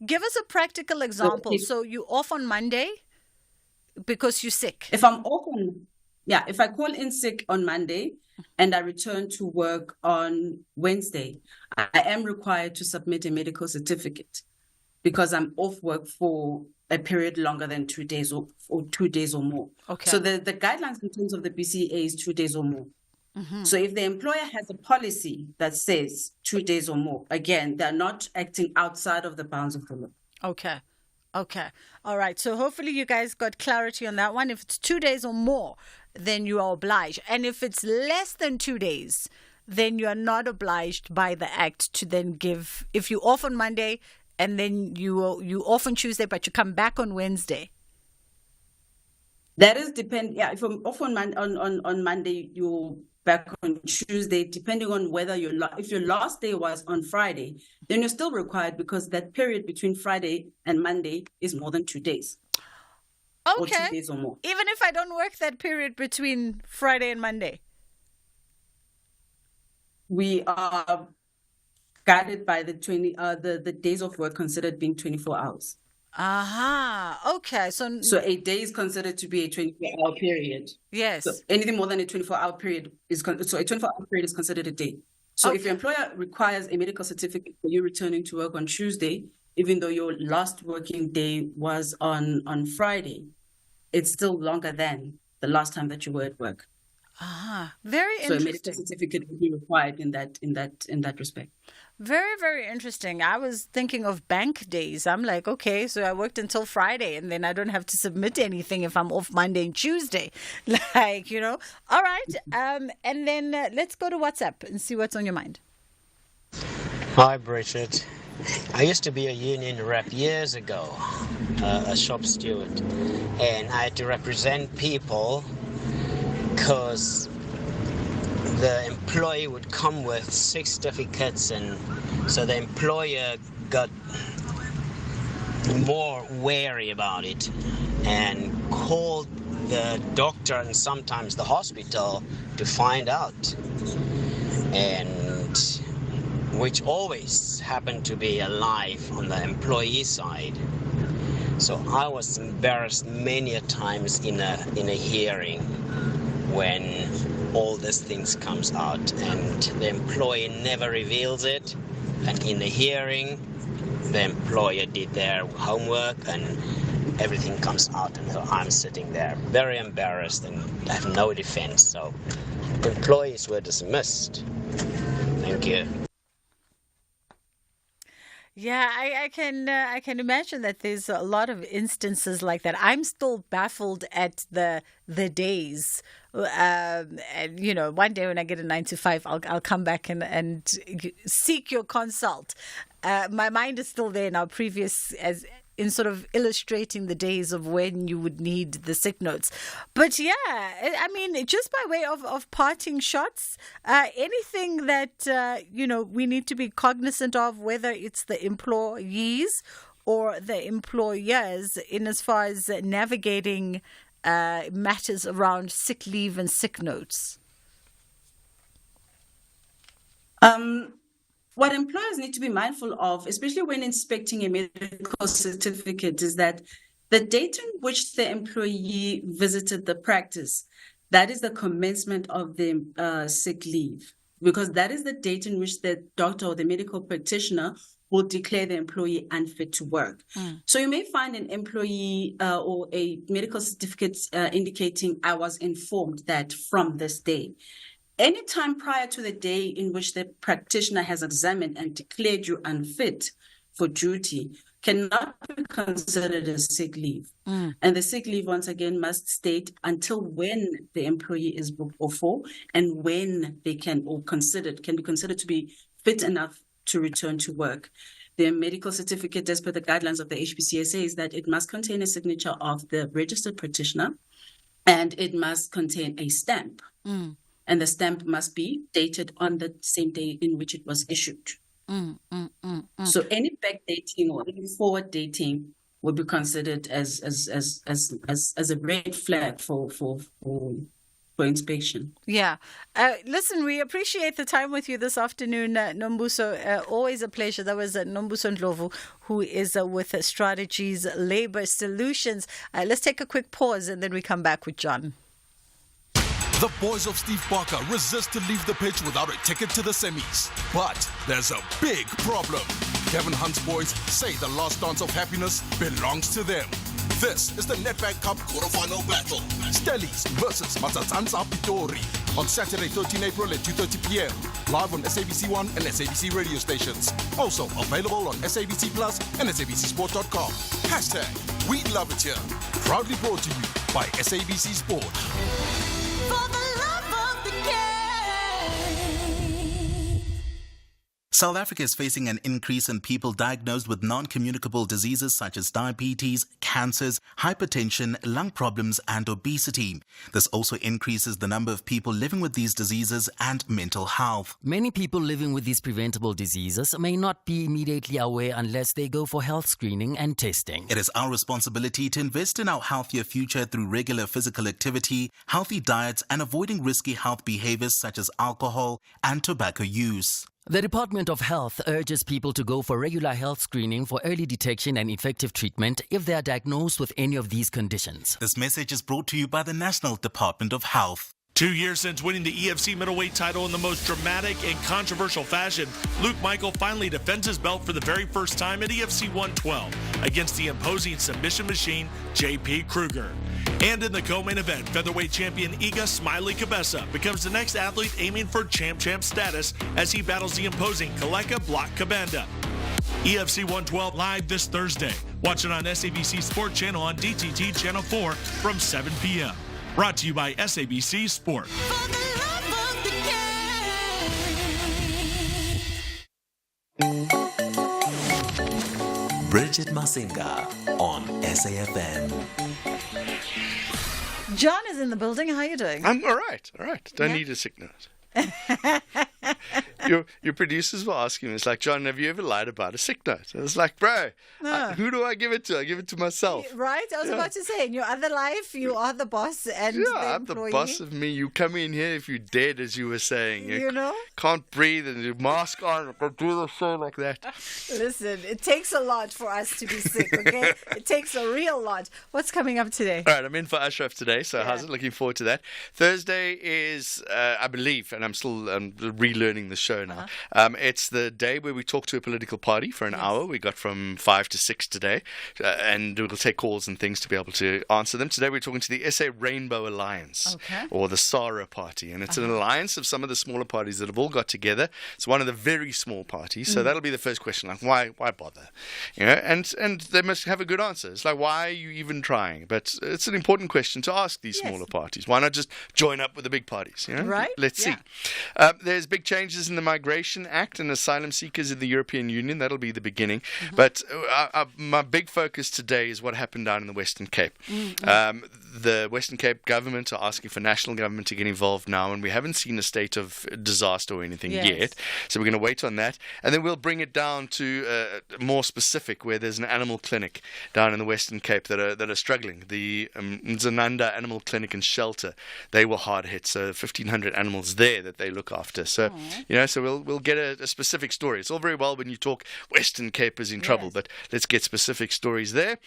Give us a practical example. So you off on Monday because you're sick? If I'm off if I call in sick on Monday and I return to work on Wednesday, I am required to submit a medical certificate because I'm off work for a period longer than 2 days or 2 days or more. Okay. So the guidelines in terms of the BCA is 2 days or more. So if the employer has a policy that says 2 days or more, again, they're not acting outside of the bounds of the law. Okay. All right. So hopefully you guys got clarity on that one. If it's 2 days or more, then you are obliged. And if it's less than 2 days, then you are not obliged by the act to then give, if you're off on Monday and then you off on Tuesday, but you come back on Wednesday. That is if I'm off on Monday, you're back on Tuesday, depending on whether if your last day was on Friday, then you're still required because that period between Friday and Monday is more than 2 days. Okay. Or 2 days or more. Even if I don't work that period between Friday and Monday? We are guided by the days of work considered being 24 hours. Okay. So a day is considered to be a 24-hour period. Yes. So anything more than a 24-hour period a 24-hour period is considered a day. So if your employer requires a medical certificate for you returning to work on Tuesday, even though your last working day was on Friday, it's still longer than the last time that you were at work. Very interesting. So a medical certificate will be required in that respect. Very, very interesting. I was thinking of bank days. I'm like, okay, so I worked until Friday and then I don't have to submit anything if I'm off Monday and Tuesday. All right. And then let's go to WhatsApp and see what's on your mind. Hi, Bridget. I used to be a union rep years ago, a shop steward, and I had to represent people because the employee would come with 6 certificates, and so the employer got more wary about it and called the doctor and sometimes the hospital to find out, and which always happened to be alive on the employee side. So I was embarrassed many a times in a hearing when all these things comes out and the employee never reveals it, and in the hearing the employer did their homework and everything comes out, and so I'm sitting there very embarrassed and I have no defense. So the employees were dismissed. Thank you. Yeah, I can imagine that there's a lot of instances like that. I'm still baffled at the days. And one day when I get a 9 to 5, I'll come back and seek your consult. My mind is still there now. Previous, as in sort of illustrating the days of when you would need the sick notes. But yeah, I mean, just by way of parting shots, anything that, we need to be cognizant of, whether it's the employees or the employers, in as far as navigating matters around sick leave and sick notes? What employers need to be mindful of, especially when inspecting a medical certificate, is that the date in which the employee visited the practice, that is the commencement of the sick leave, because that is the date in which the doctor or the medical practitioner will declare the employee unfit to work. So you may find an employee or a medical certificate indicating I was informed that from this day. Any time prior to the day in which the practitioner has examined and declared you unfit for duty cannot be considered as sick leave. And the sick leave, once again, must state until when the employee is booked or for, and when they can be considered to be fit enough to return to work. The medical certificate, as per the guidelines of the HPCSA, is that it must contain a signature of the registered practitioner, and it must contain a stamp. And the stamp must be dated on the same day in which it was issued. So any backdating or any forward dating would be considered as a red flag for inspection. Yeah. Listen, we appreciate the time with you this afternoon, Nombuso. Always a pleasure. That was Nombuso Ndlovu, who is with Strategies Labor Solutions. Let's take a quick pause and then we come back with John. The boys of Steve Barker resist to leave the pitch without a ticket to the semis. But there's a big problem. Kevin Hunt's boys say the last dance of happiness belongs to them. This is the Nedbank Cup quarterfinal battle. Stellies versus Matsatsanza Pitori on Saturday, 13 April at 2:30 p.m. Live on SABC1 and SABC radio stations. Also available on SABC Plus and SABCSport.com. Hashtag We Love It Here. Proudly brought to you by SABC Sport. South Africa is facing an increase in people diagnosed with non-communicable diseases such as diabetes, cancers, hypertension, lung problems, and obesity. This also increases the number of people living with these diseases and mental health. Many people living with these preventable diseases may not be immediately aware unless they go for health screening and testing. It is our responsibility to invest in our healthier future through regular physical activity, healthy diets, and avoiding risky health behaviors such as alcohol and tobacco use. The Department of Health urges people to go for regular health screening for early detection and effective treatment if they are diagnosed with any of these conditions. This message is brought to you by the National Department of Health. 2 years since winning the EFC middleweight title in the most dramatic and controversial fashion, Luke Michael finally defends his belt for the very first time at EFC 112 against the imposing submission machine, J.P. Kruger. And in the co-main event, featherweight champion Iga Smiley Cabeza becomes the next athlete aiming for champ status as he battles the imposing Kaleka Block Kabanda. EFC 112 live this Thursday. Watch it on SABC Sport Channel on DTT Channel 4 from 7 p.m. Brought to you by SABC Sport. Bridget Masinga on SAFM. John is in the building. How are you doing? I'm all right. Don't need a sick note. Your producers were asking me, it's like, John, have you ever lied about a sick note? I was like, bro, who do I give it to? I give it to myself. Right? I was about to say, in your other life, you are the boss and the employee. I'm the boss of me. You come in here if you're dead, as you were saying. You know? Can't breathe and your mask on. Do the show like that. Listen, it takes a lot for us to be sick, okay? It takes a real lot. What's coming up today? All right, I'm in for Ashraf today, so how's it? Looking forward to that. Thursday is, I believe, and I'm still relearning the show now. It's the day where we talk to a political party for an hour. We got from 5 to 6 today, and we'll take calls and things to be able to answer them. Today we're talking to the SA Rainbow Alliance, or the SARA party, and it's an alliance of some of the smaller parties that have all got together. It's one of the very small parties, so that'll be the first question, like why bother? You know, and they must have a good answer. It's like, why are you even trying? But it's an important question to ask these smaller parties. Why not just join up with the big parties? You know? Right? Let's see. There's big changes in the Migration Act and asylum seekers in the European Union. That'll be the beginning. But my big focus today is what happened down in the Western Cape. The Western Cape government are asking for national government to get involved now, and we haven't seen a state of disaster or anything yet. So we're going to wait on that. And then we'll bring it down to more specific, where there's an animal clinic down in the Western Cape that are struggling. The Nzananda Animal Clinic and Shelter, they were hard hit. So 1,500 animals there that they look after. So, so we'll get a specific story. It's all very well when you talk Western Cape is in trouble, but let's get specific stories there.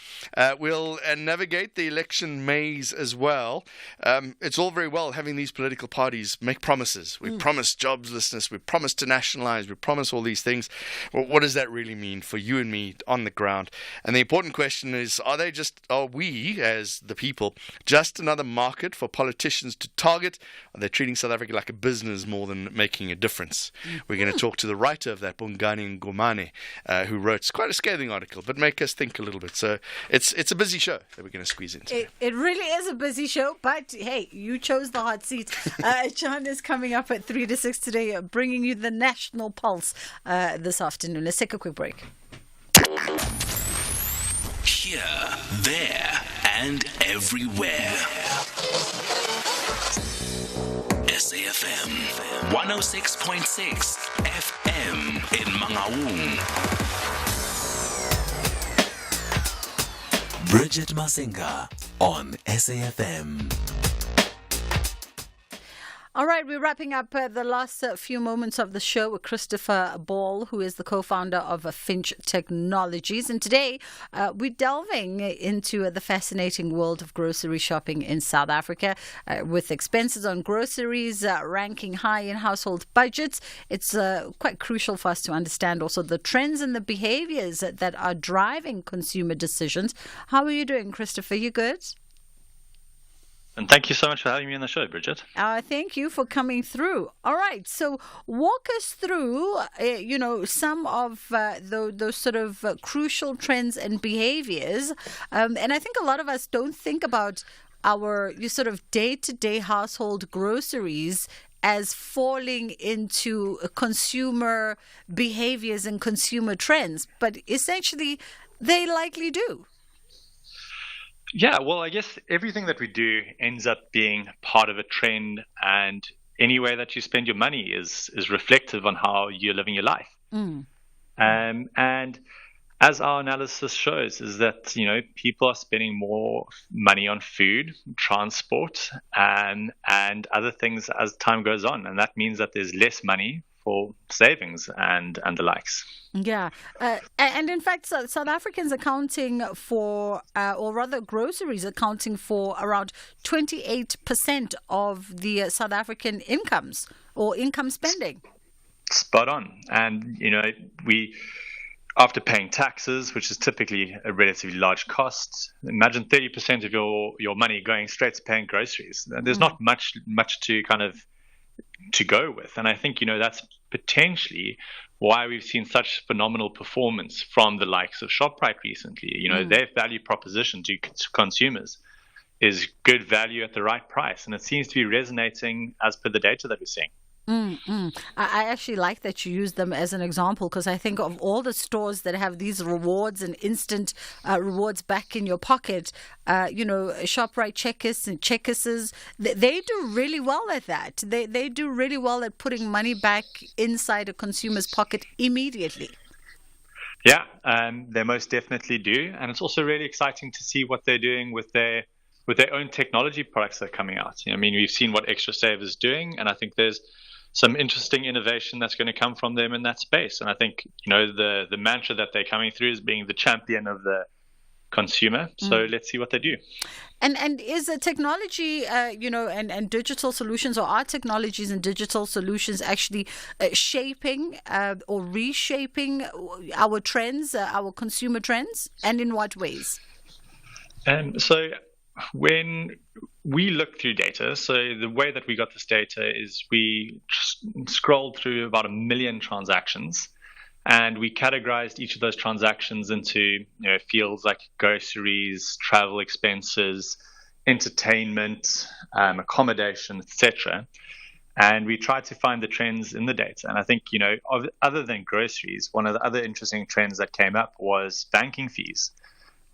We'll navigate the election maze as well. It's all very well having these political parties make promises. We promise joblessness, we promise to nationalize, we promise all these things. Well, what does that really mean for you and me on the ground? And the important question is, are we, as the people, just another market for politicians to target? Are they treating South Africa like a business more than making a difference? We're going to talk to the writer of that, Bongani Ngomane, who wrote quite a scathing article, but make us think a little bit. So it's a busy show that we're going to squeeze into. It really is a busy show, but hey, you chose the hot seat. John is coming up at 3 to 6 today, bringing you the national pulse this afternoon. Let's take a quick break. Here, there, and everywhere. SAFM 106.6 FM in Mangaung. Bridget Masinga on SAFM. All right, we're wrapping up the last few moments of the show with Christopher Ball, who is the co-founder of Finch Technologies. And today, we're delving into the fascinating world of grocery shopping in South Africa, with expenses on groceries ranking high in household budgets. It's quite crucial for us to understand also the trends and the behaviors that are driving consumer decisions. How are you doing, Christopher? You good? And thank you so much for having me on the show, Bridget. Thank you for coming through. All right, so walk us through, some of those sort of crucial trends and behaviors. And I think a lot of us don't think about our sort of day-to-day household groceries as falling into consumer behaviors and consumer trends, but essentially they likely do. Yeah, well, I guess everything that we do ends up being part of a trend, and any way that you spend your money is reflective on how you're living your life. And as our analysis shows, is that people are spending more money on food, transport, and other things as time goes on, and that means that there's less money for savings and the likes. Yeah. And in fact, South Africans accounting for, or rather groceries accounting for around 28% of the South African incomes or income spending. Spot on. And, we, after paying taxes, which is typically a relatively large cost, imagine 30% of your money going straight to paying groceries. There's not much to kind of to go with. And I think, that's potentially why we've seen such phenomenal performance from the likes of ShopRite recently. Their value proposition to consumers is good value at the right price. And it seems to be resonating as per the data that we're seeing. I actually like that you use them as an example, because I think of all the stores that have these rewards and instant rewards back in your pocket, ShopRite, Checkers and Checkerses, they do really well at that. They do really well at putting money back inside a consumer's pocket immediately. Yeah, they most definitely do. And it's also really exciting to see what they're doing with their own technology products that are coming out. We've seen what Extra Save is doing, and I think there's some interesting innovation that's going to come from them in that space. And I think, the mantra that they're coming through is being the champion of the consumer. So let's see what they do. And is the technology, and digital solutions, or are technologies and digital solutions actually shaping or reshaping our trends, our consumer trends, and in what ways? So when we look through data, so the way that we got this data is we scrolled through about 1 million transactions, and we categorized each of those transactions into fields like groceries, travel expenses, entertainment, accommodation, etc. And we tried to find the trends in the data. And I think, other than groceries, one of the other interesting trends that came up was banking fees.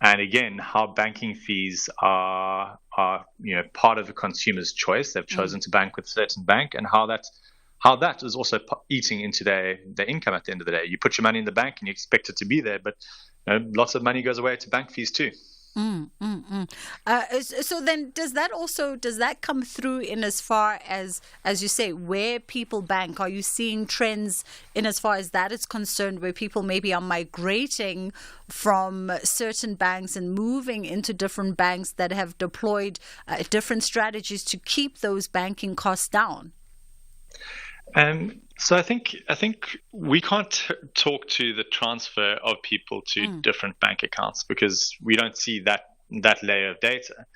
And again, how banking fees are part of a consumer's choice. They've chosen to bank with a certain bank, and how that is also eating into their income at the end of the day. You put your money in the bank and you expect it to be there, but lots of money goes away to bank fees too. So then does that come through in as far as you say, where people bank? Are you seeing trends in as far as that is concerned, where people maybe are migrating from certain banks and moving into different banks that have deployed different strategies to keep those banking costs down? So I think we can't talk to the transfer of people to different bank accounts because we don't see that layer of data.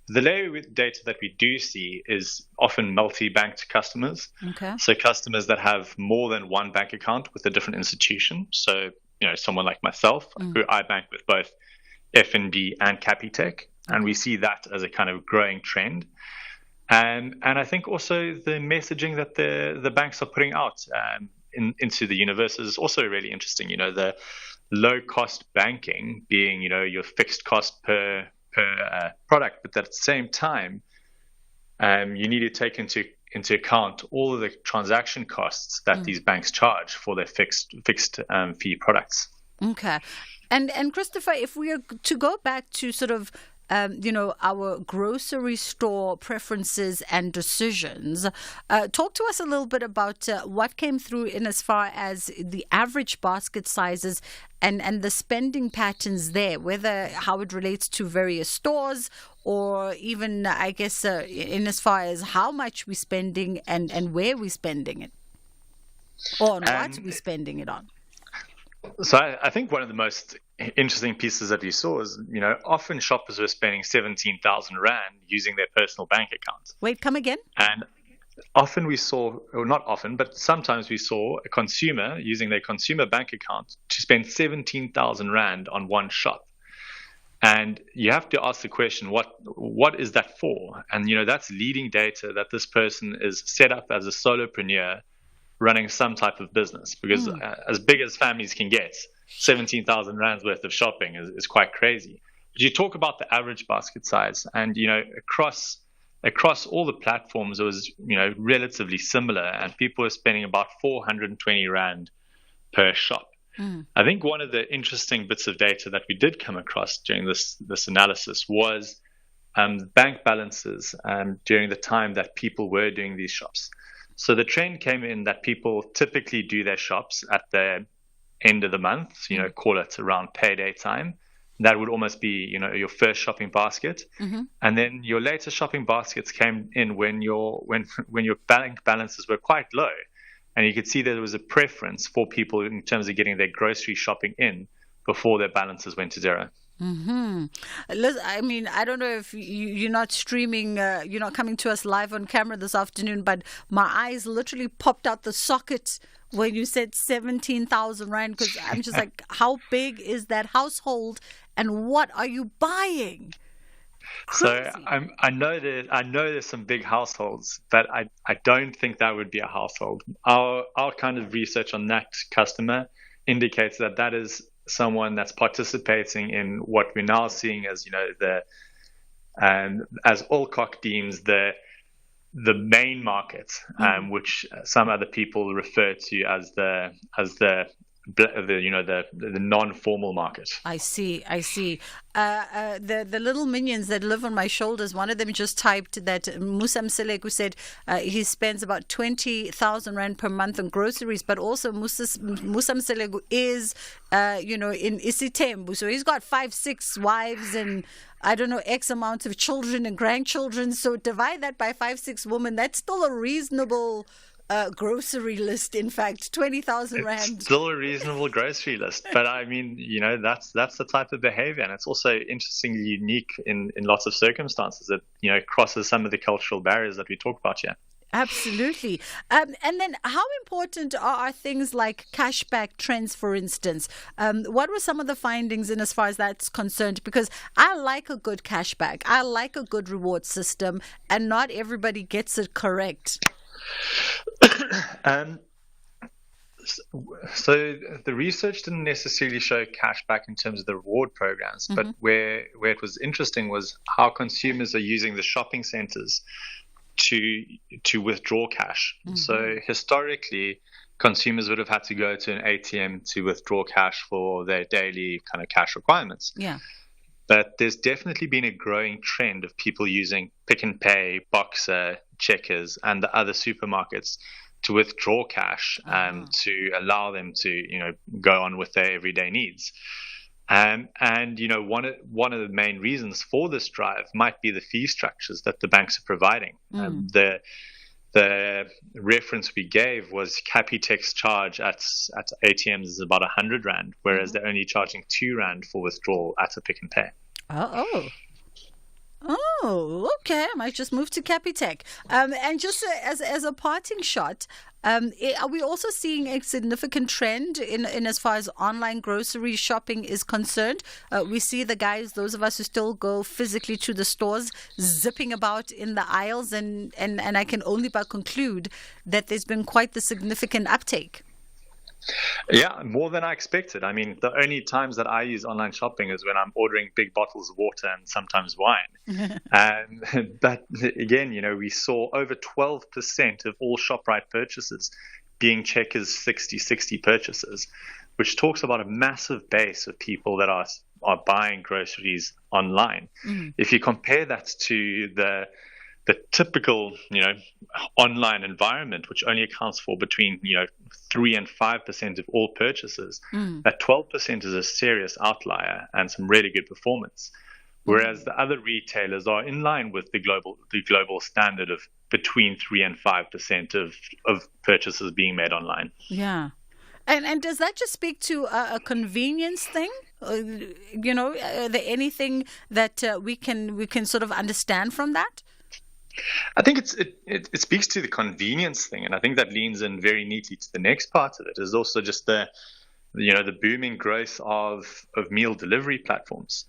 The layer of data that we do see is often multi-banked customers. Okay. So customers that have more than one bank account with a different institution. So someone like myself, who I bank with both FNB and Capitec, and we see that as a kind of growing trend. And I think also the messaging that the banks are putting out into the universe is also really interesting. The low cost banking being your fixed cost per product, but at the same time, you need to take into account all of the transaction costs that these banks charge for their fixed fee products. Okay, and Christopher, if we are to go back to sort of our grocery store preferences and decisions. Talk to us a little bit about what came through in as far as the average basket sizes and the spending patterns there, whether how it relates to various stores or even, I guess, in as far as how much we're spending and where we're spending it, or on what we're spending it on. So I think one of the most interesting pieces that we saw is, often shoppers were spending 17,000 Rand using their personal bank accounts. Wait, come again? And often we saw, or not often, but sometimes we saw a consumer using their consumer bank account to spend 17,000 Rand on one shop. And you have to ask the question, what is that for? And, that's leading data that this person is set up as a solopreneur running some type of business, because as big as families can get, 17,000 Rands worth of shopping is quite crazy. But you talk about the average basket size, and across all the platforms, it was relatively similar, and people were spending about 420 Rand per shop. I think one of the interesting bits of data that we did come across during this analysis was bank balances during the time that people were doing these shops. So the trend came in that people typically do their shops at the end of the month, call it around payday time. That would almost be, your first shopping basket. And then your later shopping baskets came in when your bank balances were quite low. And you could see that there was a preference for people in terms of getting their grocery shopping in before their balances went to zero. Listen, I mean, I don't know if you're not streaming, you're not coming to us live on camera this afternoon, but my eyes literally popped out the socket when you said 17,000 Rand, because I'm just like, how big is that household and what are you buying? Crazy. So I know there's some big households, but I don't think that would be a household. Our kind of research on that customer indicates that is someone that's participating in what we're now seeing as as Olcock deems the main market, which some other people refer to as the non-formal market. I see. The little minions that live on my shoulders, one of them just typed that Musa Mselegu said he spends about 20,000 Rand per month on groceries, but also Musa Mselegu is in Isitembu, so he's got 5-6 wives and I don't know, X amount of children and grandchildren. So divide that by 5-6 women. That's still a reasonable grocery list. In fact, 20,000 Rand. It's still a reasonable grocery list. But I mean, that's the type of behavior. And it's also interestingly unique in lots of circumstances that, crosses some of the cultural barriers that we talk about here. Absolutely. And then how important are things like cashback trends, for instance? What were some of the findings in as far as that's concerned? Because I like a good cashback. I like a good reward system, and not everybody gets it correct. So the research didn't necessarily show cash back in terms of the reward programs, but where it was interesting was how consumers are using the shopping centers to withdraw cash. So historically, consumers would have had to go to an ATM to withdraw cash for their daily kind of cash requirements. Yeah. But there's definitely been a growing trend of people using Pick and Pay, Boxer, Checkers, and the other supermarkets to withdraw cash to allow them to, go on with their everyday needs. And one of the main reasons for this drive might be the fee structures that the banks are providing. The reference we gave was Capitec's charge at ATMs is about 100 Rand, whereas they're only charging 2 Rand for withdrawal at a Pick and Pay. Oh, okay. I might just move to Capitec. And just as a parting shot, are we also seeing a significant trend in as far as online grocery shopping is concerned? We see the guys, those of us who still go physically to the stores, zipping about in the aisles, and I can only but conclude that there's been quite the significant uptake. Yeah, more than I expected. I mean, the only times that I use online shopping is when I'm ordering big bottles of water and sometimes wine. But again, we saw over 12% of all ShopRite purchases being Checkers 60/60 purchases, which talks about a massive base of people that are buying groceries online. If you compare that to the typical, online environment, which only accounts for between, 3 and 5% of all purchases, that 12% is a serious outlier and some really good performance. Whereas the other retailers are in line with the global standard of between 3 and 5% of purchases being made online. Yeah. And does that just speak to a convenience thing? Are there anything that we can sort of understand from that? I think it speaks to the convenience thing, and I think that leans in very neatly to the next part of it. Is also just the booming growth of meal delivery platforms.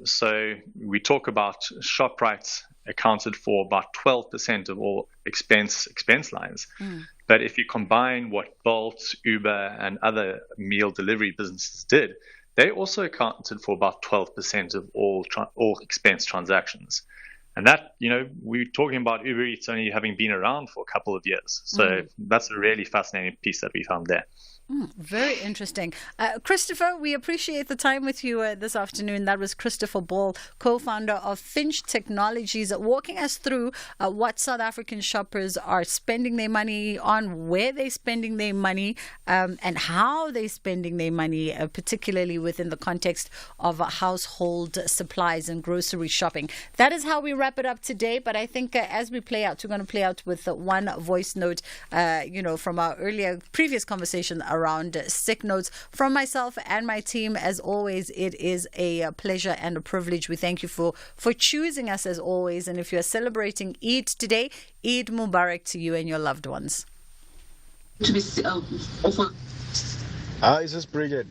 So we talk about ShopRite accounted for about 12% of all expense lines. But if you combine what Bolt, Uber, and other meal delivery businesses did, they also accounted for about 12% of all expense transactions. And that, we're talking about Uber Eats only having been around for a couple of years. So that's a really fascinating piece that we found there. Very interesting. Christopher, we appreciate the time with you this afternoon. That was Christopher Ball, co-founder of Finch Technologies, walking us through what South African shoppers are spending their money on, where they're spending their money, and how they're spending their money, particularly within the context of household supplies and grocery shopping. That is how we wrap it up today. But I think as we play out, we're going to play out with one voice note, from our previous conversation around sick notes from myself and my team. As always, it is a pleasure and a privilege. We thank you for choosing us as always. And if you're celebrating Eid today, Eid Mubarak to you and your loved ones. Hi, this is Bridget.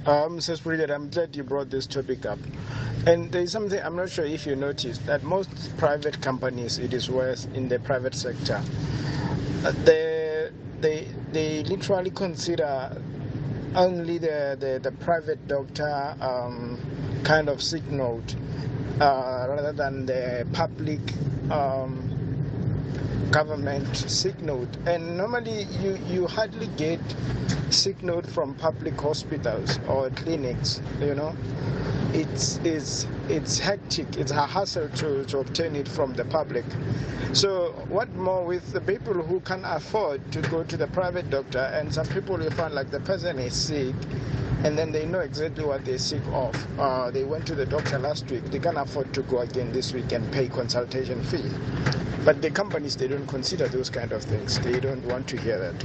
Bridget, I'm glad you brought this topic up. And there's something I'm not sure if you noticed that most private companies, it is worse in the private sector. They literally consider only the private doctor kind of sick note rather than the public government sick note. And normally you hardly get sick note from public hospitals or clinics, It's hectic. It's a hassle to obtain it from the public. So what more with the people who can afford to go to the private doctor, and some people you find like the person is sick and then they know exactly what they're sick of. They went to the doctor last week. They can't afford to go again this week and pay consultation fee. But the companies, they don't consider those kind of things. They don't want to hear that.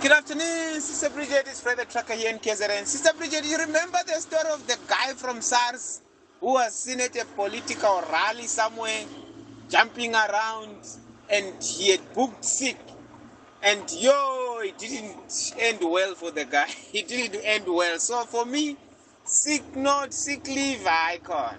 Good afternoon, Sister Bridget. It's Fred the Trucker here in KZN. Sister Bridget, you remember the story of the guy from SARS who was seen at a political rally somewhere, jumping around, and he had booked sick. And it didn't end well for the guy. It didn't end well. So for me, sick leave icon.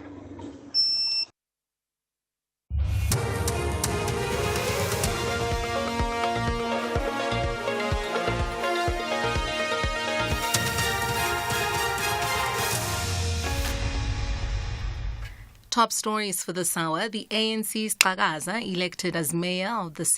top stories for this hour. The ANC's Qagaza, elected as mayor of the city